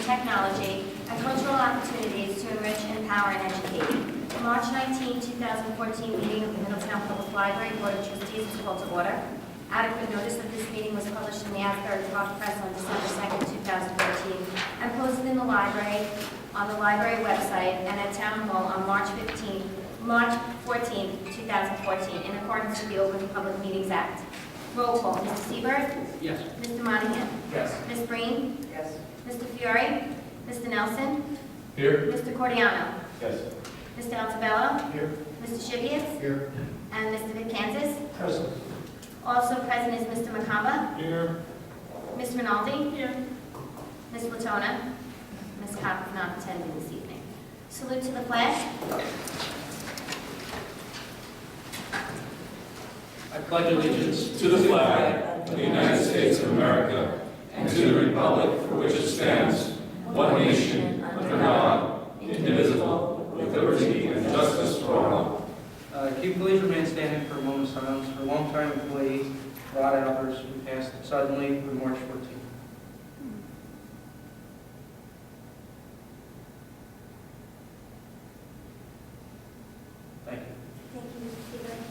technology, and cultural opportunities to enrich, empower, and educate. The March 19, 2014 meeting of the Middletown Public Library Board of Trustees is called to order. Adequate notice of this meeting was published in the Asbury Park Press on December 2, 2014, and posted in the library, on the library website, and at Town Hall on March 14, 2014, in accordance with the Open Public Meetings Act. Roll call. Mr. Seibert? Yes. Mr. Monahan? Yes. Ms. Breen? Yes. Mr. Fiore? Mr. Nelson? Here. Mr. Cordiano? Yes. Mr. Altabello? Here. Mr. Shibius? Here. And Mr. Vicansis? Present. Also present is Mr. Macamba? Here. Ms. Rinaldi? Here. Ms. Latona? Ms. Cox is not attending this evening. Salute to the flag. I pledge allegiance to the flag of the United States of America and to the republic for which it stands, one nation, under God, indivisible, with liberty and justice for all. Can you please remain standing for a moment of silence for longtime employees, Rod Albers, who passed suddenly on March 14th. Thank you. Thank you, Mr. Seibert.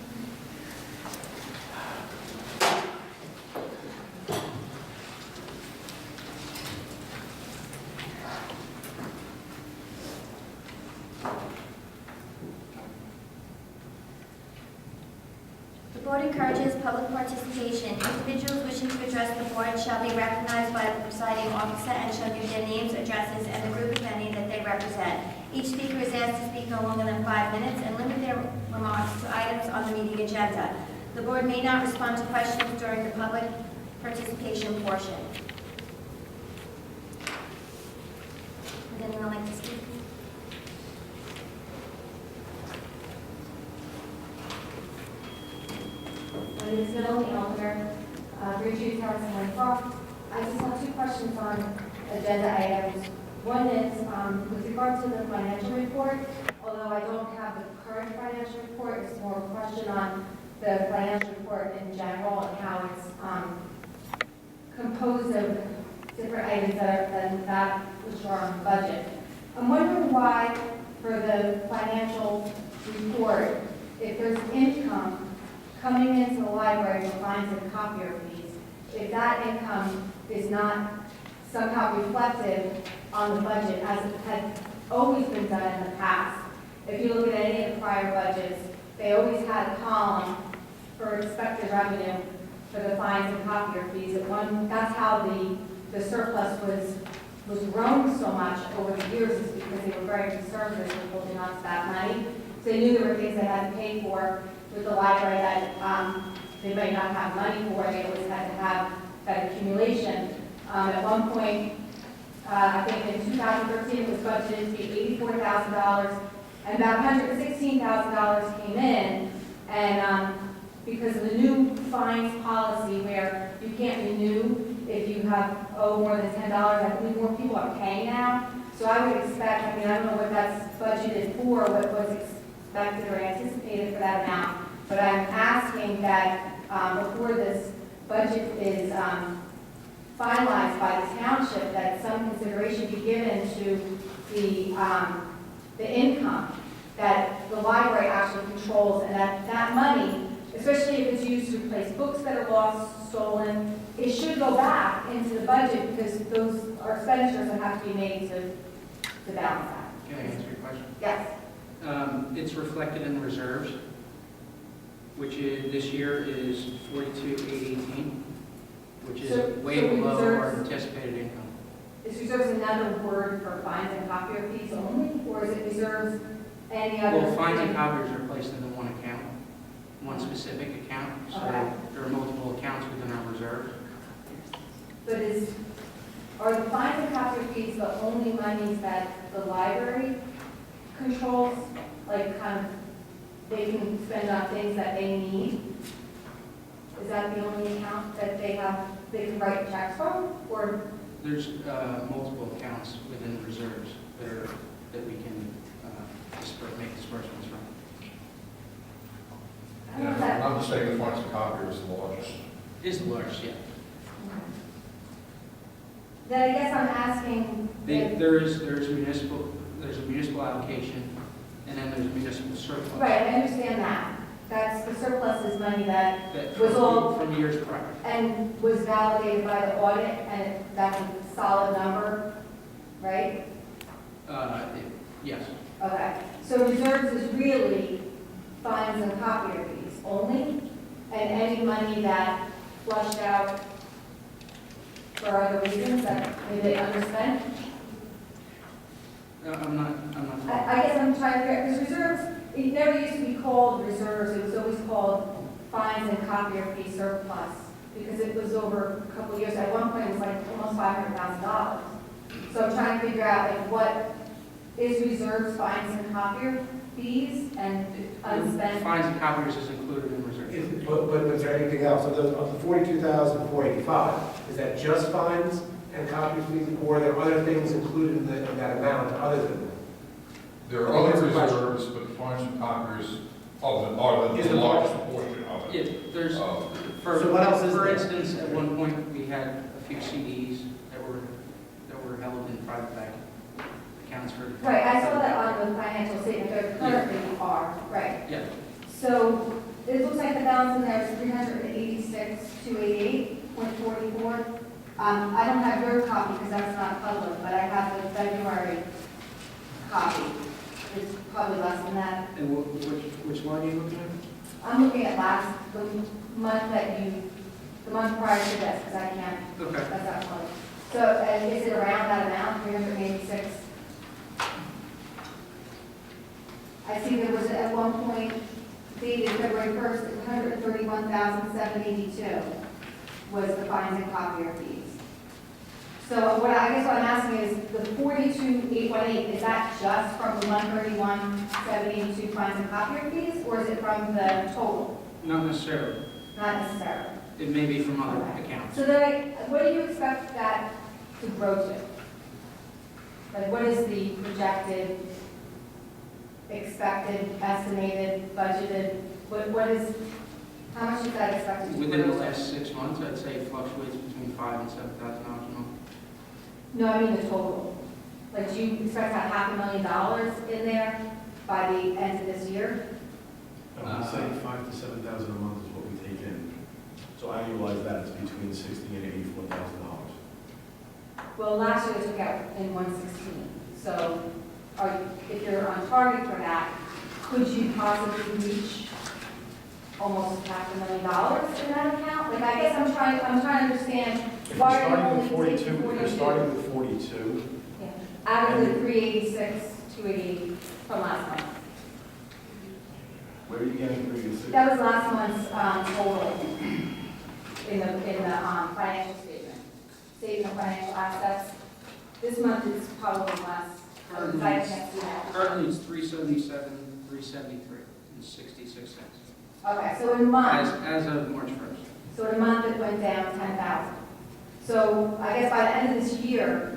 The board encourages public participation. Individuals wishing to address the board shall be recognized by the presiding officer and shall give their names, addresses, and the group, if any, that they represent. Each speaker is asked to speak no longer than 5 minutes and limit their remarks to items on the meeting agenda. The board may not respond to questions during the public participation portion. Would anyone like to speak? My name is Melanie Elder, Bridget Harrison Croft. I just have 2 questions on agenda items. One is with regard to the financial report, although I don't have the current financial report, it's more a question on the financial report in general and how it's composed of different items that which are on the budget. I'm wondering why for the financial report, if there's income coming into the library for fines and copier fees, if that income is not somehow reflected on the budget as it had always been done in the past. If you look at any of the prior budgets, they always had a column for expected revenue for the fines and copier fees. That's how the surplus was grown so much over the years, is because they were very conservative in holding on to that money. So they knew there were things they had to pay for with the library that they might not have money for. They always had to have that accumulation. At one point, I think in 2013, it was budgeted to be $84,000, and about $116,000 came in, and because of the new fines policy where you can't renew if you owe more than $10, I believe more people are paying now. So I would expect, I don't know what that's budgeted for, what was expected or anticipated for that amount, but I'm asking that before this budget is finalized by the township, that some consideration be given to the income that the library actually controls, and that money, especially if it's used to replace books that are lost, stolen, it should go back into the budget because those are expenditures that have to be made to balance that. Can I answer your question? Yes. It's reflected in the reserves, which this year is 42,818, which is way below our anticipated income. Is reserves another word for fines and copier fees only, or is it reserves any other? Well, fines and copiers are placed into one account, one specific account, so Okay. there are multiple accounts within our reserves. But are the fines and copier fees the only monies that the library controls? Like they can spend on things that they need? Is that the only account that they can write checks from? Or There's multiple accounts within the reserves that we can make disbursements from. I don't know if Yeah, that. I'm not mistaken, the fines and copier is the largest. Is the largest, yeah. Then I guess I'm asking if, There's a municipal allocation, and then there's municipal surplus. right, I understand that. That's, the surplus is money that That was all, from years prior. and was validated by the audit, and that's a solid number, right? Yes. Okay, so reserves is really fines and copier fees only, and any money that flushed out for other reasons that maybe they underspent? I'm not. I guess I'm trying to figure, because reserves, it never used to be called reserves, it was always called fines and copier fee surplus, because it was over a couple of years, at one point it was like almost $500,000. So I'm trying to figure out like what is reserves, fines and copier fees, and unspent? Fines and copiers is included in reserves. But is there anything else? Of the 42,485, is that just fines and copy fees, or are there other things included in that amount other than that? There are other reserves, but fines and copiers are Is the the largest portion of Yeah, it. there's, Oh. So what else is for there? instance, at one point, we had a few CDs that were held in private bank accounts for. Right, I saw that on the financial statement, there currently are, right. Yeah, So it looks like the balance in there is 386,288.44. I don't have your copy because that's not public, but I have the February copy. It's probably less than that. and which line are you looking at? I'm looking at the month prior to this, because I can't, Okay. that's not public. So, and is it around that amount, 386? I see there was at one point dated February 1st, 131,782 was the fines and copier fees. So what I guess what I'm asking is the 42,818, is that just from the 131,782 fines and copier fees, or is it from the total? Not necessarily. Not necessarily. It may be from other Okay. accounts. So then, what do you expect that to grow to? Like, what is the projected, expected, estimated, budgeted, what is, how much is that expected to grow to? Within the last 6 months, I'd say it fluctuates between $5,000 and $7,000 a month. No, I mean the total. Like, do you expect to have $500,000 in there by the end of this year? I would say $5,000 to $7,000 a month is what we take in. So annualize that, it's between $60,000 and $84,000. Well, last year they took out in 116. So if you're on target for that, could you possibly reach almost $500,000 in that account? Like, I guess I'm trying to understand If why you're are you only starting with taking 42, if you're starting with 42, Yeah. Out of the 386, 280 from last month. where are you getting 386? That was last month's total in the financial statement. Statement of financial assets. This month is probably less. I can't see that. Currently, it's 377, 373, and 66 cents. Okay, so in a month, As of March 1st. so in a month it went down 10,000. So I guess by the end of this year,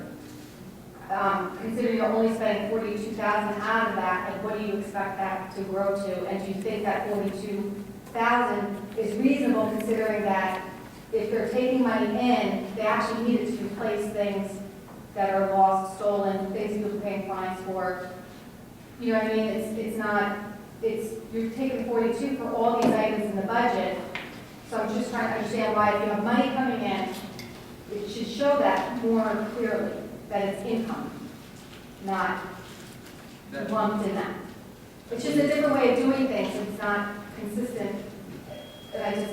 considering you're only spending 42,000 out of that, like what do you expect that to grow to? And do you think that 42,000 is reasonable considering that if they're taking money in, they actually need it to replace things that are lost, stolen, things people are paying fines for? You know what I mean? You're taking 42 for all these items in the budget. So I'm just trying to understand why if you have money coming in, it should show that more clearly, that it's income, not lumped in that. It's just a different way of doing things, it's not consistent. And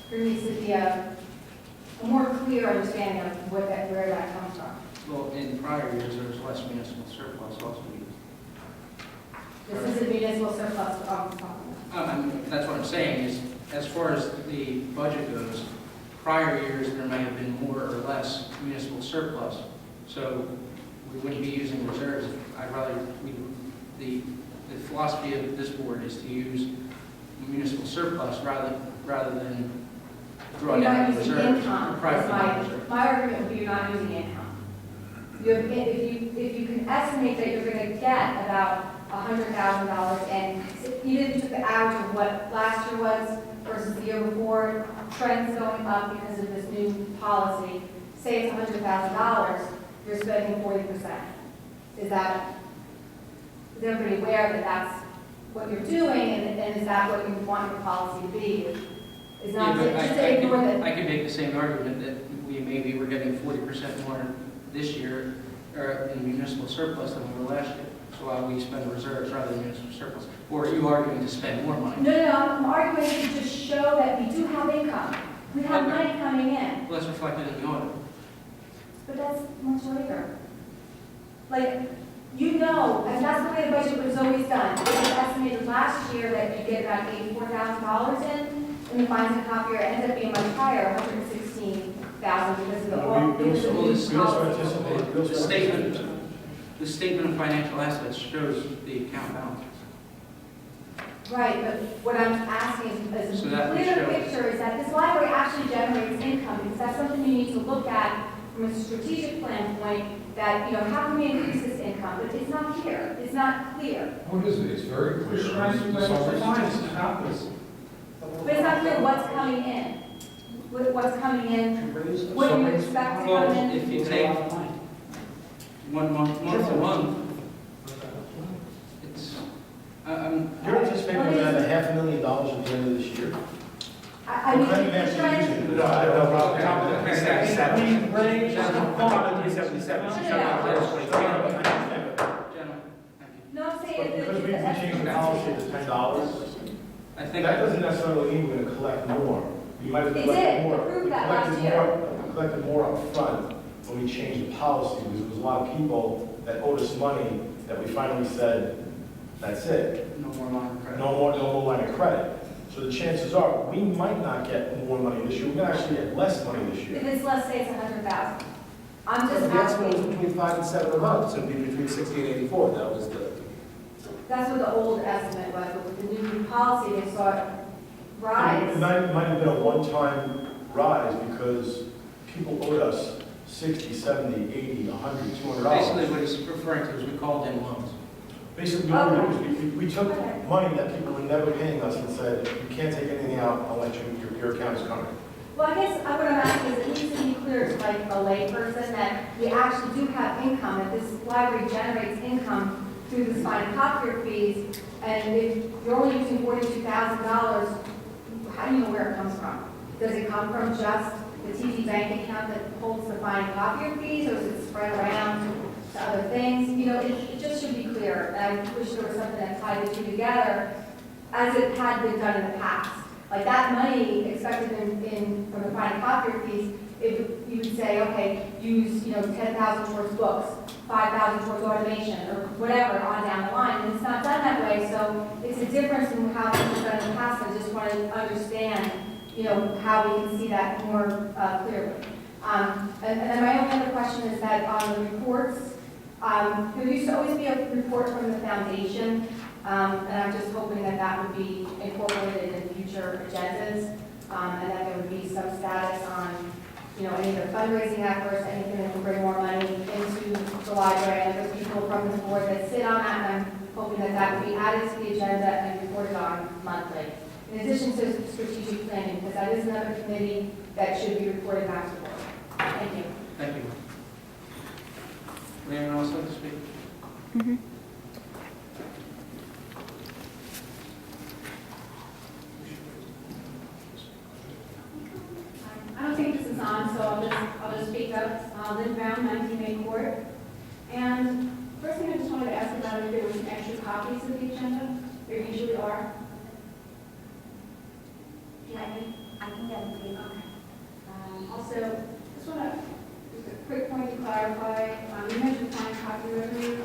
there needs to be a more clear understanding of where that comes from. Well, in prior years, there was less municipal surplus also used. This is a municipal surplus I'm talking about. That's what I'm saying, is as far as the budget goes, prior years, there may have been more or less municipal surplus. So we wouldn't be using reserves. The philosophy of this board is to use municipal surplus rather than draw You're down not using reserves. income, or private that's reserves. my argument would be you're not using income. If you can estimate that you're going to get about $100,000, and even if you took the average of what last year was versus the year before, trends going up because of this new policy, say it's $100,000, you're spending 40%. Is everybody aware that that's what you're doing, and is that what you want your policy to be? Is not Yeah, but just to ignore the... I could make the same argument that maybe we're getting 40% more this year in municipal surplus than we were last year. So why we spend reserves rather than municipal surplus? Or are you arguing to spend more money? No, I'm arguing to just show that we do have income. We have Okay. money coming in, Well, that's reflected in the audit. but that's much later. Like, you know, and that's the way the budget was always done. It was estimated last year that you get about $84,000 in the fines and copier. It ends up being much higher, $116,000 because of the No, we also policy. anticipated, The statement of financial assets shows the account balance. Right, but what I'm asking is So a that would clear show- picture is that this library actually generates income, because that's something you need to look at from a strategic plan point, that, how can we increase this income? But it's not here, it's not clear. What is it? It's very clear. But it's not clear what's coming in. What's coming in, what do you expect to come Well, in? if you take 1 month to month, it's, You're anticipating we're gonna have $500,000 at the end of this year? I mean, What kind of just trying to... answer No, I don't know, Rob. gentlemen, thank you. No, I'm saying But that... because we changed the policy to $10, I think that doesn't necessarily mean we're gonna collect more. We might have It collected did. more. It proved We that collected last year. more- we collected more upfront when we changed the policy, because there was a lot of people that owed us money that we finally said, that's it. no more line of credit. No more line of credit. So the chances are, we might not get more money this year. We're gonna actually get less money this If year. it's, let's say it's 100,000. I'm The just estimate was asking, between 5 and 7 a month, so it'd be between 60 and 84. That was the, that's what the old estimate was, but with the new policy, they saw it It rise. might have been a one-time rise because people owed us 60, 70, 80, 100, Basically, $200. what he's referring to is we called in loans. Basically, what we did was we took money that people were never paying us and said, you can't take anything out unless your account is covered. Well, I guess what I'm asking is it needs to be clear to like a layperson that we actually do have income, that this library generates income through the fine and copier fees, and if you're only using $42,000, how do you know where it comes from? Does it come from just the TD bank account that holds the fine and copier fees, or is it spread around to other things? It just should be clear, and I wish there was something that tied the two together, as it had been done in the past. Like that money expected from the fine and copier fees, if you would say, okay, use, 10,000 towards books, 5,000 towards automation, or whatever on down the line, and it's not done that way, so it's a difference in how things are done in the past. I just want to understand, how we can see that more clearly. And then my only other question is that on the reports, there used to always be a report from the foundation, and I'm just hoping that that would be incorporated in future agendas, and that there would be some status on, any of their fundraising efforts, anything that will bring more money into the library. And there's people from the board that sit on that, and I'm hoping that that would be added to the agenda and reported on monthly. In addition to strategic planning, because that is another committee that should be reported back to the board. Thank you. Thank you. Would anyone else like to speak? I don't think this is on, so I'll just speak up. Lynn Brown, 19 May Court. And first thing I just wanted to ask about if there was some extra copies of the agenda. There usually are. Yeah, I can get it to you. Also, just want to, just a quick point to clarify. You mentioned fine copy revenue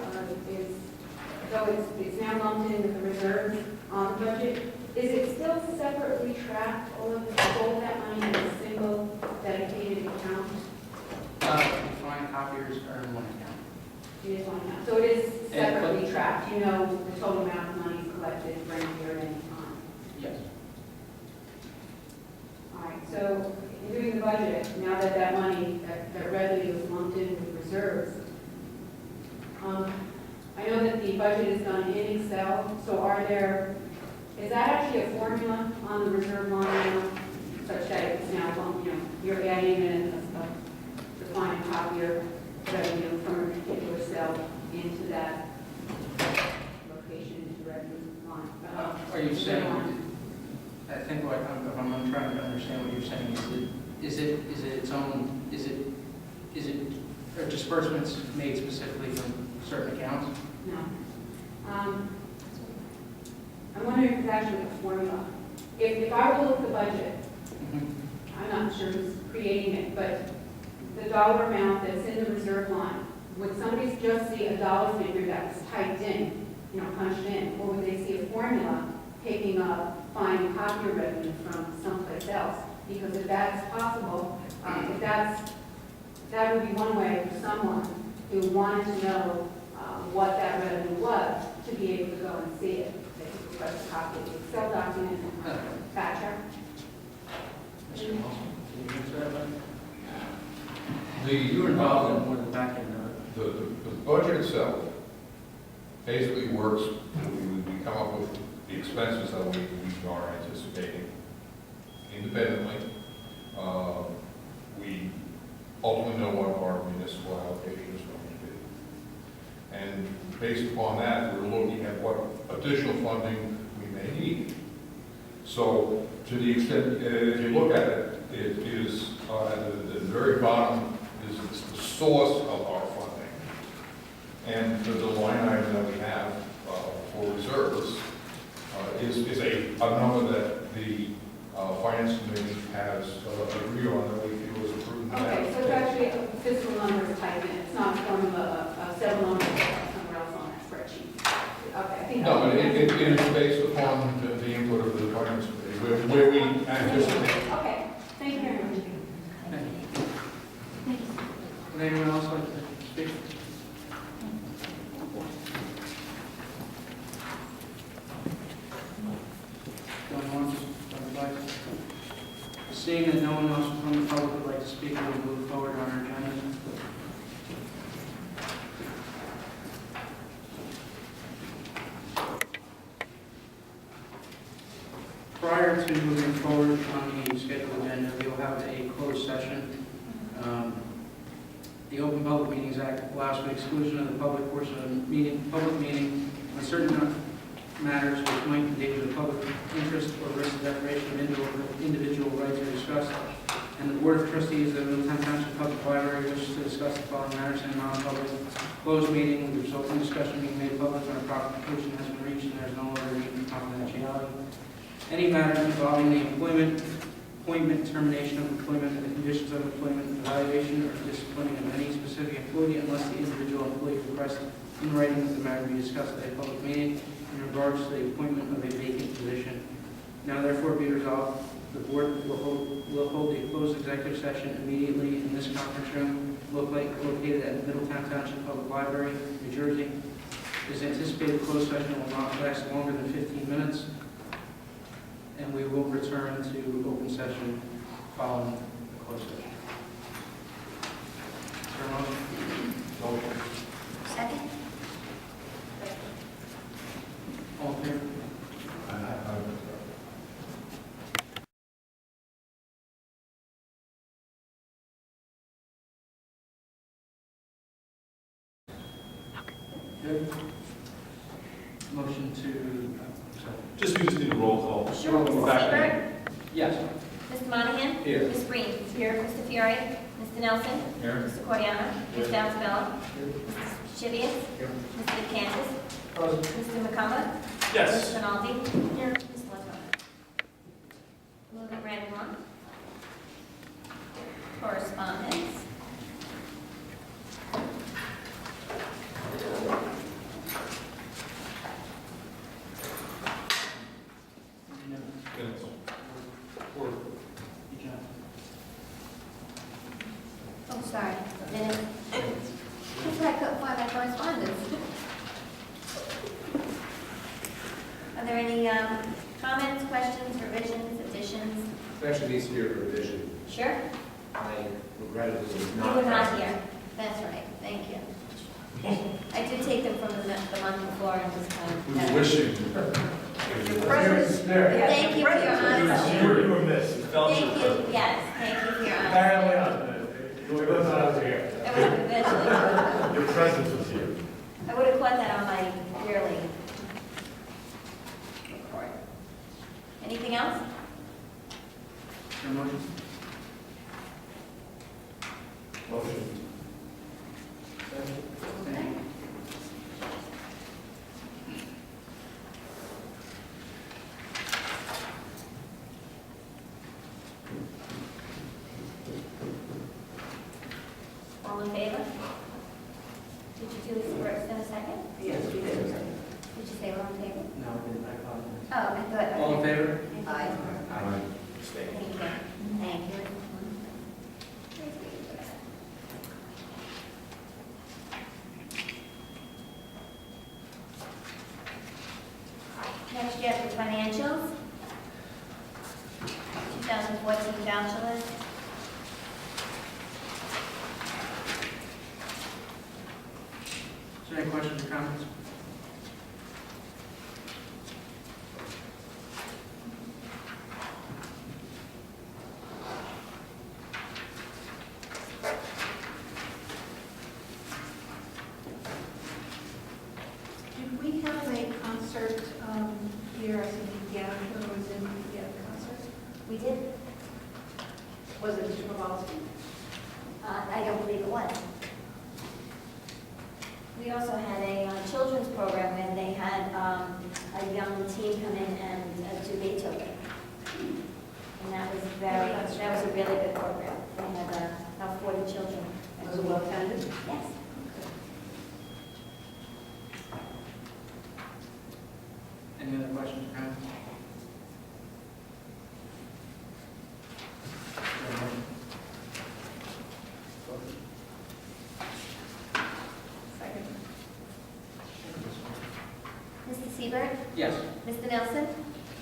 though it's now lumped in with the reserves on the budget. Is it still separately tracked, all of that money in a single dedicated account? Fine copiers are in one account. It is one account. So it is separately tracked. You know the total amount of money collected for any year at any time. Yes. All right, so in doing the budget, now that that money, that revenue is lumped in with reserves, I know that the budget is done in Excel, so is that actually a formula on the reserve line now, such that it's now, you're adding in the think what I'm trying to understand what you're saying is it its own, is it are disbursements made specifically from certain accounts? No. I'm wondering if it's actually a formula. If I were to look at the budget, I'm not sure who's creating it, but the dollar amount that's in the reserve line, would somebody just see a dollar figure that's typed in, punched in, or would they see a formula picking up fine copier revenue from someplace else? Because if that's possible, that would be one way for someone who wanted to know what that revenue was to be able to go and see it. They could request a copy of the Excel document and fact check. Mr. Wilson, can you answer that one? The, You were involved in more than the back end of it. the budget itself basically works, we come up with the expenses that we are anticipating independently. We ultimately know what our municipal allocation is going to be. And based upon that, we're looking at what additional funding we may need. So to the extent, if you look at it, it is at the very bottom is the source of our funding. And the line item that we have for reserves is a number that the Finance Committee has agreed on that we feel is a prudent matter. Okay, so it's actually a fiscal number type in. It's not a formula of several numbers somewhere else on that spreadsheet. Okay, I think. No, but it is based upon the input of the Finance Committee, where we anticipate. Okay, thank you very much. Would anyone else like to speak? Going once, going twice. Seeing that no one else from the public would like to speak, we'll move forward on our agenda. Prior to moving forward on the scheduled agenda, we'll have a closed session. The Open Public Meetings Act allows for the exclusion of the public portion of the public meeting on certain matters which might endanger the public interest or risk the deprivation of individual rights are discussed. And the Board of Trustees of the Middletown Township Public Library wishes to discuss the following matters in a non-public closed meeting. The resulting discussion being made public when a proper conclusion has been reached and there is no longer need for confidentiality. Any matters involving the appointment, termination of employment, and the conditions of employment, evaluation, or disciplining of any specific employee unless the individual employee requests in writing that the matter be discussed at a public meeting in regards to the appointment of a vacant position. Now therefore be resolved, the board will hold a closed executive session immediately in this conference room located at the Middletown Township Public Library, New Jersey. It is anticipated the closed session will not last longer than 15 minutes. And we will return to open session following the closed session. Is there a motion? Second? All in favor? Good. Motion to, sorry. Just, we just need a roll call. Sure. We're Mr. back Seibert? Yes. Mr. Monahan? Here. Ms. Breen? Here. Mr. Fiore? Mr. Nelson? Here. Mr. Coriano? Ms. Dalzabella? Mr. Shivias? Here. Mr. Kansas? Present. Mr. McCumber? Yes. Mr. Rinaldi? Here. Ms. Lozano? Moving right along. Correspondence. Or Oh, sorry. Minutes. That's why I couldn't find my correspondence. Are there any comments, questions, revisions, additions? It actually needs to be a revision. Sure? I regrettably was You not. were not here. That's right. Thank you. I did take them from the month before and just kind of. We were wishing. Thank you for your honesty. You were missed. It felt Thank your you, yes, thank you for your honesty. Apparently not. You were both not here. I would have eventually, Your presence was here. I would have caught that on my yearly report. Anything else? there a motion? Motion. Okay. All in favor? Did you do this first and a second? Yes, we did. Did you say all in favor? No, I didn't, I apologize. Oh, I thought. All in favor? Aye. Aye. Thank you. Thank you. Next, you have the financials. 2014 voucher list. Is there any questions or comments? Did we have a concert here, I think, Gavin was in the concert? We did. Was it Mr. Kowalski? I don't believe it was. We also had a children's program where they had a young teen come in and do Beethoven. And that was a really good program. They had about 40 children. Was it well attended? Yes. Any other questions or comments? Is there a motion? Second. Mr. Siebert, Yes. Mr. Nelson,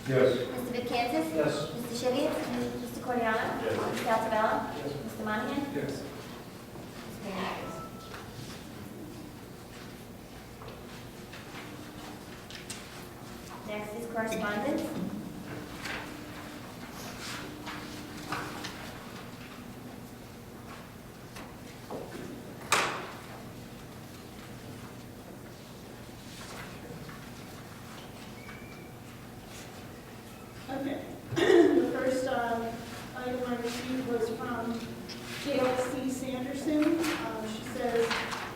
Yes. Mr. Vitcantis, Yes. Mr. Shivey, Mr. Coriano, Yes. Mr. Altobello, Yes. Mr. Monahan. Yes. Next is correspondence. Okay. The first item I received was from JLC Sanderson. She says,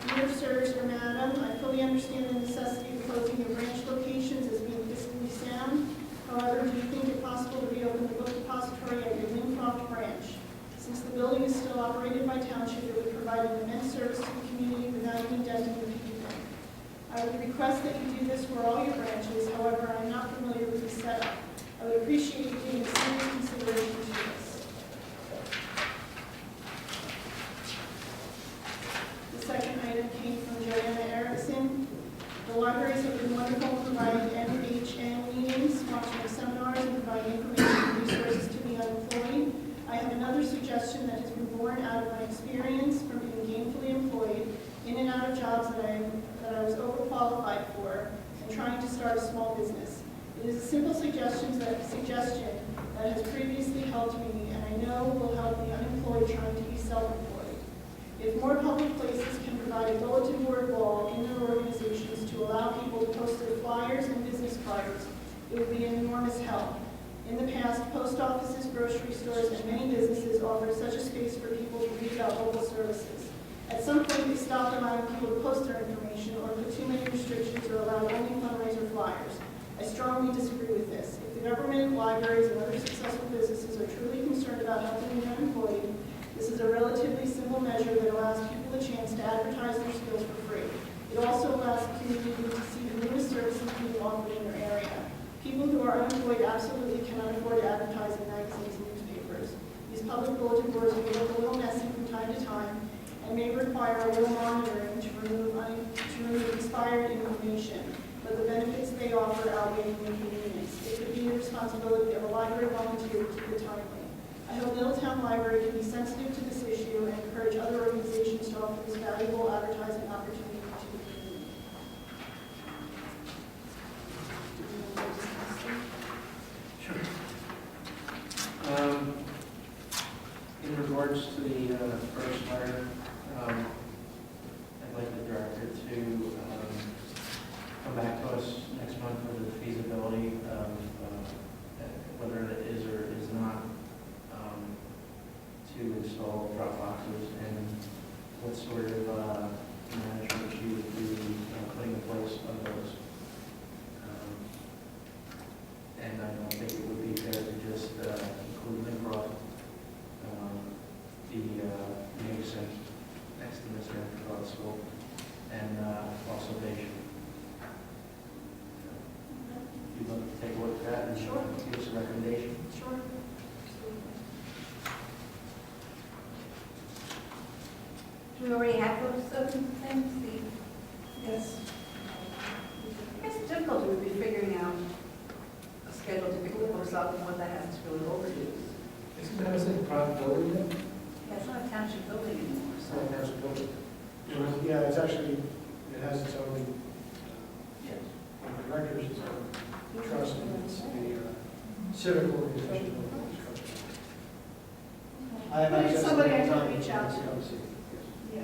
"Dear sirs or madam, I fully understand the necessity of closing your branch locations as being fiscally sound. However, do you think it possible to reopen the book depository at your Lincroft branch? Since the building is still operated by township, it would provide an immense service to the community without even denting the people. I would request that you do this for all your branches. However, I am not familiar with the setup. I would appreciate you giving serious consideration to this." The second item came from Joanna Erickson. "The libraries have been wonderful in providing NHN meetings, sponsoring seminars, and providing information and resources to the unemployed. I have another suggestion that has been born out of my experience from being gainfully employed in and out of jobs that I was overqualified for and trying to start a small business. It is a simple suggestion that has previously helped me and I know will help the unemployed trying to be self-employed. If more public places can provide a bulletin board wall in their organizations to allow people to post their flyers and business cards, it would be an enormous help. In the past, post offices, grocery stores, and many businesses offered such a space for people to read about local services. At some point, they stopped allowing people to post their information or put too many restrictions or allowed only fundraiser flyers. I strongly disagree with this. If the government, libraries, and other successful businesses are truly concerned about helping the unemployed, this is a relatively simple measure that allows people a chance to advertise their skills for free. It also allows the community to see the newest services being offered in their area. People who are unemployed absolutely cannot afford to advertise in magazines and newspapers. These public bulletin boards may look a little messy from time to time and may require a little monitoring to remove expired information, but the benefits they offer outweigh the inconvenience. It could be the responsibility of a library volunteer to keep it timely. I hope Middletown Library can be sensitive to this issue and encourage other organizations to offer this valuable advertising opportunity to the community." Sure. In regards to the first letter, I'd like the director to come back to us next month with the feasibility of whether it is or is not we already have those things, Yes. I guess the difficulty would be figuring out a schedule to pick the books up and what that has to really overdue. Isn't that a private building yet? Yeah, it's not a township building anymore, so. So there's a building. Yeah, it's actually, it has its own, directors, its own trust, and it's the civic organization. I have Maybe access to somebody I the can time reach out to. come see. Yeah.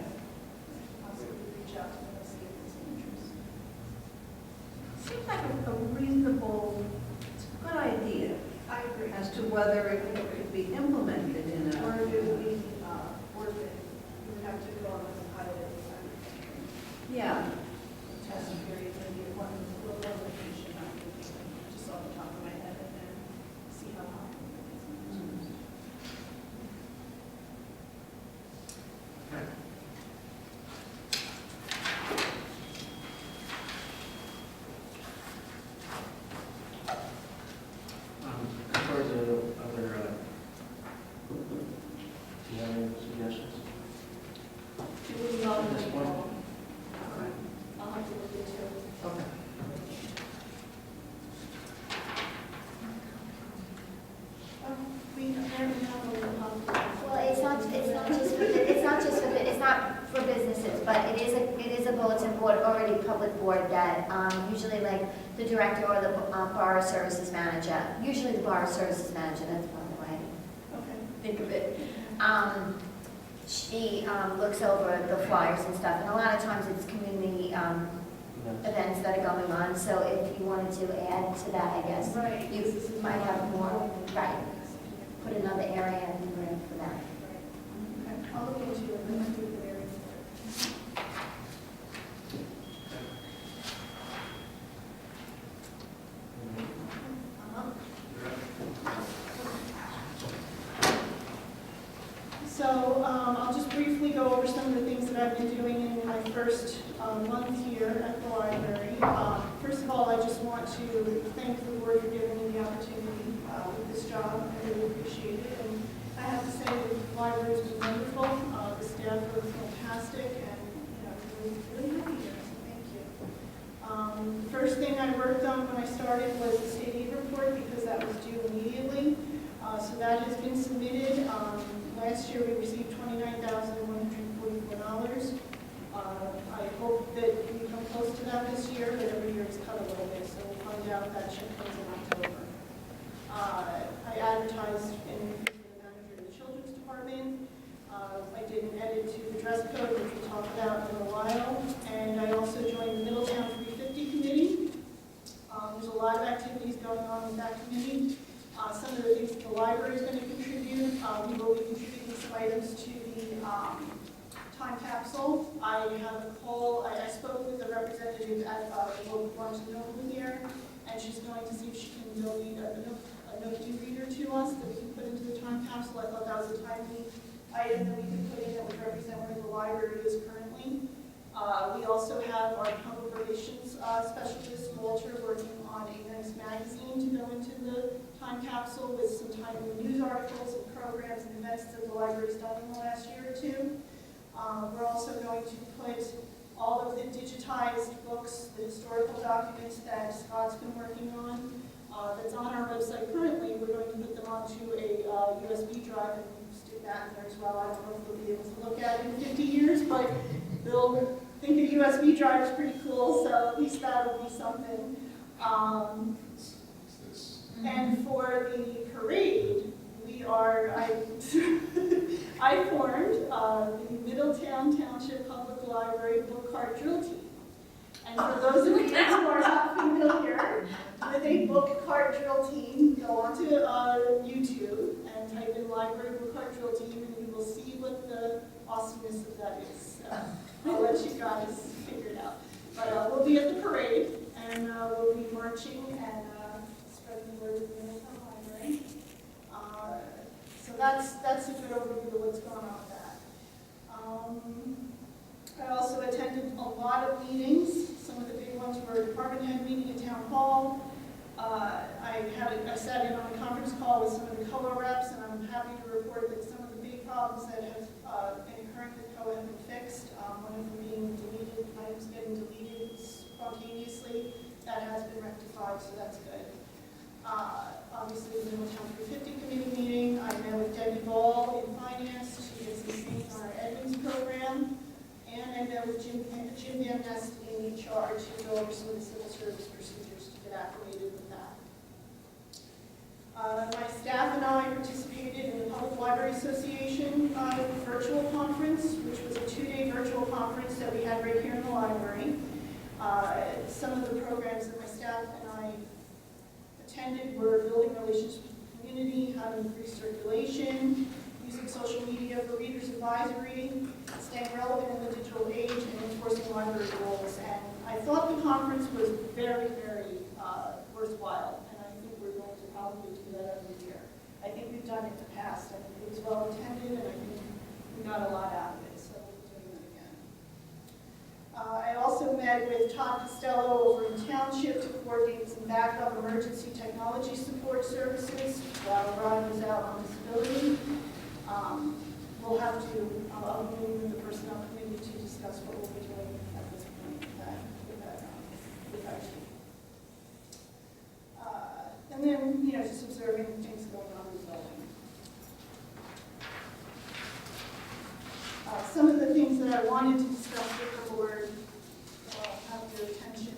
Possibly reach out to them and see if there's an interest. Seems like a reasonable, it's a good idea I agree. as to whether it could be implemented in Or a, it would be worth it. You would have to go on as a pilot. yeah. Test period, maybe one location, just off the top of my head, and then see how long. As far as the other, do you have any suggestions? It would be all At this point? I'll have to look into it. Okay. We apparently have a little conflict. Well, it's not just for, it's not for businesses, but it is a bulletin board, already public board that, usually like the director or the, bar services manager, usually the bar services manager, that's one way Okay. I think of it. She, looks over the flyers and stuff, and a lot of times it's community, events that are going on, so if you wanted to add to that, I guess, Right. you might have more, right, put another area in there for that. Okay. I'll look into it and see if there is. So I'll just briefly go over some of the things that I've been doing in my first month here at the library. First of all, I just want to thank the board for giving me the opportunity with this job. I really appreciate it. And I have to say the library's been wonderful. The staff are fantastic, and really happy here. So thank you. The first thing I worked on when I started was the state aid report because that was due immediately. So that has been submitted. Last year we received $29,144. I hope that we come close to that this year, but every year it's cut a little bit, so we'll find out if that check comes in October. I advertised in the manager of the children's department. I did an edit to the dress code, which we'll talk about in a while. And I also joined the Middletown 350 committee. There's a lot of activities going on with that committee. Some of the things that the library is going to contribute. We will be contributing some items to the time capsule. I have a call, I spoke with the representative at the local Barnes & Noble here, and she's going to see if she can donate a note e-reader to us that we can put into the time capsule. I thought that was a timely item that we could put in that would represent where the library is currently. We also have our public relations specialist, Walter, working on a nice magazine to go into the time capsule with some timely news articles and programs and events that the library's done in the last year or two. We're also going to put all of the digitized books, the historical documents that Scott's been working on, that's on our website currently. We're going to put them onto a USB drive and stick that in there as well. I don't know if they'll be able to look at it in 50 years, but they'll think a USB drive is pretty cool, so at least that'll be something. And for the parade, I formed the Middletown Township Public Library Book Card Drill Team. And for those of you who are not familiar with a book card drill team, go onto YouTube and type in Library Book Card Drill Team, and you will see what the awesomeness of that is. So I'll let you guys figure it out. But we'll be at the parade, and we'll be marching and spreading the word of the Middletown Library. So that's a good overview of what's going on with that. I also attended a lot of meetings. Some of the big ones were a department head meeting at town hall. I sat in on a conference call with some of the COA reps, and I'm happy to report that some of the big problems that have been occurring with COA have been fixed. required to go over some of the civil service procedures to get acclimated with that. My staff and I participated in the Public Library Association virtual conference, which was a 2-day virtual conference that we had right here in the library. Some of the programs that my staff and I attended were building relationships with the community, how to increase circulation, using social media for readers advisory, staying relevant in the digital age, and enforcing library rules. And I thought the conference was very, very worthwhile, and I think we're going to probably do that every year. I think we've done it in the past, and it was well attended, and I think we got a lot out of it, so we'll be doing it again. I also met with Todd Costello over in Township to coordinate some backup emergency technology support services while Ron was out on disability. We'll have to, I'll be meeting with the personnel committee to discuss what we'll be doing at this point with IT. And then, just observing things going on in the building. Some of the things that I wanted to discuss with the board, have your attention.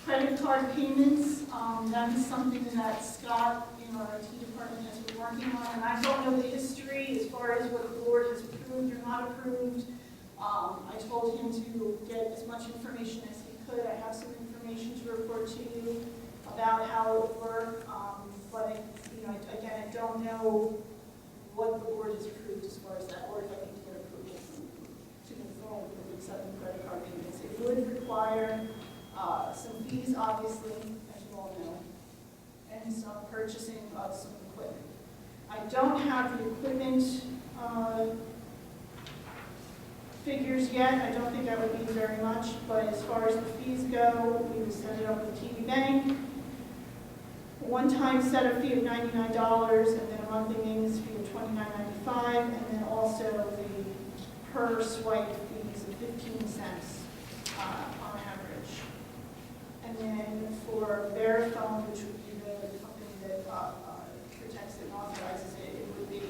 Credit card payments, that is something that Scott in our IT department has been working on, and I don't know the history as far as what the board has approved or not approved. I told him to get as much information as he could. I have some information to report to you about how it would work, but again, I don't know what the board has approved as far as that, or if I need to get approval to move forward with accepting credit card payments. It would require some fees, obviously, as you all know, and some purchasing of some equipment. I don't have the equipment figures yet. I don't think that would be very much, but as far as the fees go, we would set it up with TD Bank. One-time setup fee of $99, and then a monthly maintenance fee of $29.95, and then also the per swipe fees of 15 cents on average. And then for Verifone, which would be the company that protects it and authorizes it, it would be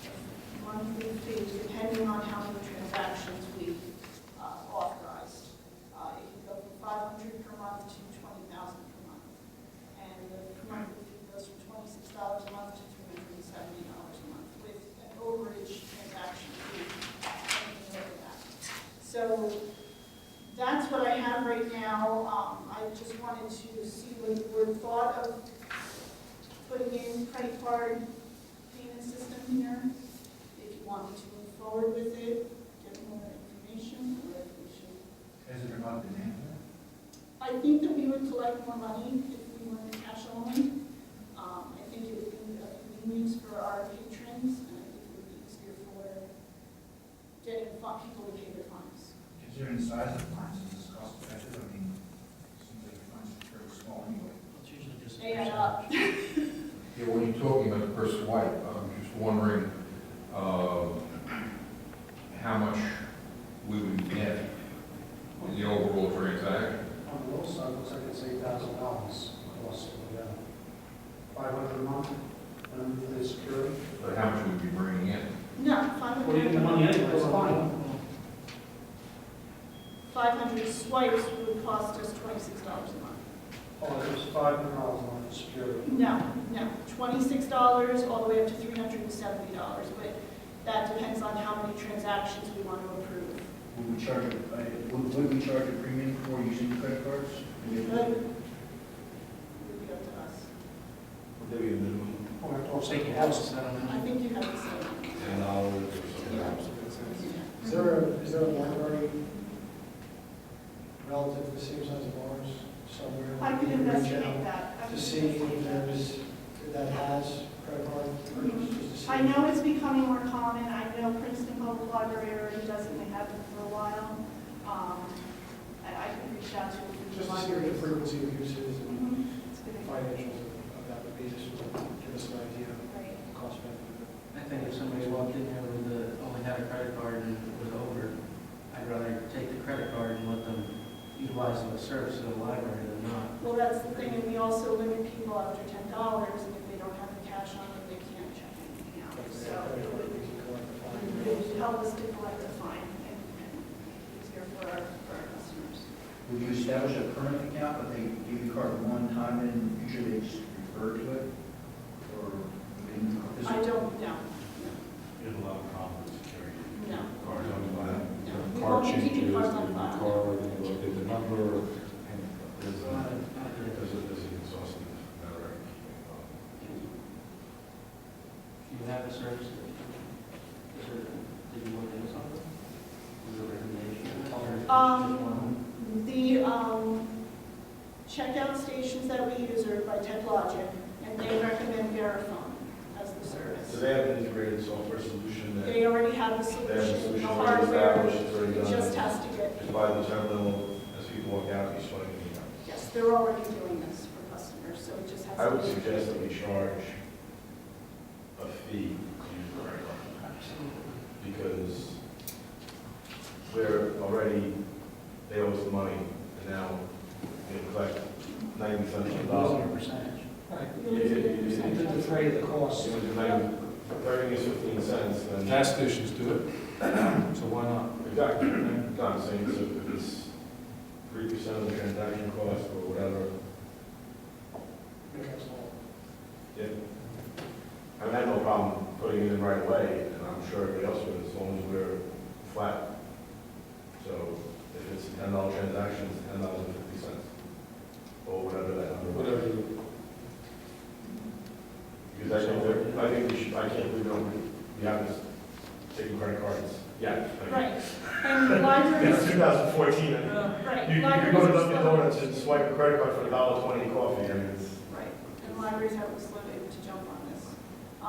a monthly fee depending on how many transactions we authorized. It can go from $500 per month to $20,000 per month. And the monthly fee goes from $26 a month to $370 a month with an overage transaction fee, anything over that. So that's what I have right now. I just wanted to see what the board thought of putting in credit card payment system here. If you want me to move forward with it, get more information, or if we should. Has there not been any? I think that we would collect more money if we went cash only. I think it would be a convenience for our patrons, and I think it would be easier for getting people to pay their fines. Considering the size of the fines, is this cost effective? I mean, it seems like the fines are very small anyway. It's usually just. They add up. Yeah, when you're talking about the per swipe, I'm just wondering how much we would get in the overall transaction. On the low side, looks like it's $8,000 cost, $500 a month, and for the security. But how much would we be bringing in? No, 500. Well, you get the money anyway, it's fine. 500 swipes would cost us $26 a month. Oh, it was $500 a month for security. No, $26 all the way up to $370, but that depends on how many transactions we want to approve. Would we charge a premium for using the credit cards? We could. It would be up to us. Would there be a minimum? Or have to Or offset taking the houses, cost? I don't know. I think you have to say. $10 or something? Yeah. Is there a library relative to the same size of ours somewhere? I could we can reach investigate out that. To see if that has credit card purchases, just to see. I know it's becoming more common. I know Princeton Public Library already does it, and they have it for a while. And I can reach out to them. Just to see what the frequency of uses and It's good. financials of that would be, just to give us an idea of Right. the cost benefit. I think if somebody walked in there with only had a credit card and it was over, I'd rather take the credit card and let them utilize the service of the library than not. Well, that's the thing, and we also limit people after $10, and if they don't have the cash on them, they can't check anything out. So it would help us to collect the fine and make it easier for our establish a current account, but they give you a card one time and in the future they just refer to it? Or, I don't, no, You have a lot of confidence carrying no. card on the No. We Card won't be changes, keeping the cards on file. card, and you look at the number, and there's Not a- not a- there's an exhaustive matter. Do you have a service? Did you want to do something? Was there a recommendation? The checkout stations that we use are by TechLogic, and they recommend Verifone as the So service. they have an integrated software solution that They already have the they have a solution, solution the already hardware, established, it's already it done. just has to get, Just buy the terminal, as people walk out, you swipe it. yes, they're already doing this for customers, so it just has to. I would be- suggest that we charge a fee to use the credit card. Because we're already, they owe us the money, and now we collect 90 cents on the Losing dollar. a percentage. You're losing a percentage. To defray the cost. So if 30 is 15 cents, then. Gas stations do it, so why not? Exactly. No, I'm saying, so if it's 3% of the transaction cost or whatever, yeah. I mean, I have no problem putting it in right away, and I'm sure everybody else would, as long as we're flat. So if it's a $10 transaction, it's $10.50, or whatever that number. Whatever you. Because I think we should, I can't believe we haven't taken credit cards yet. Right, and It's libraries, 2014, and right, you go libraries to are Dunkin' slow. Donuts and swipe a credit card for $1.20 coffee, I mean, it's. Right, and libraries have slow to jump on this. I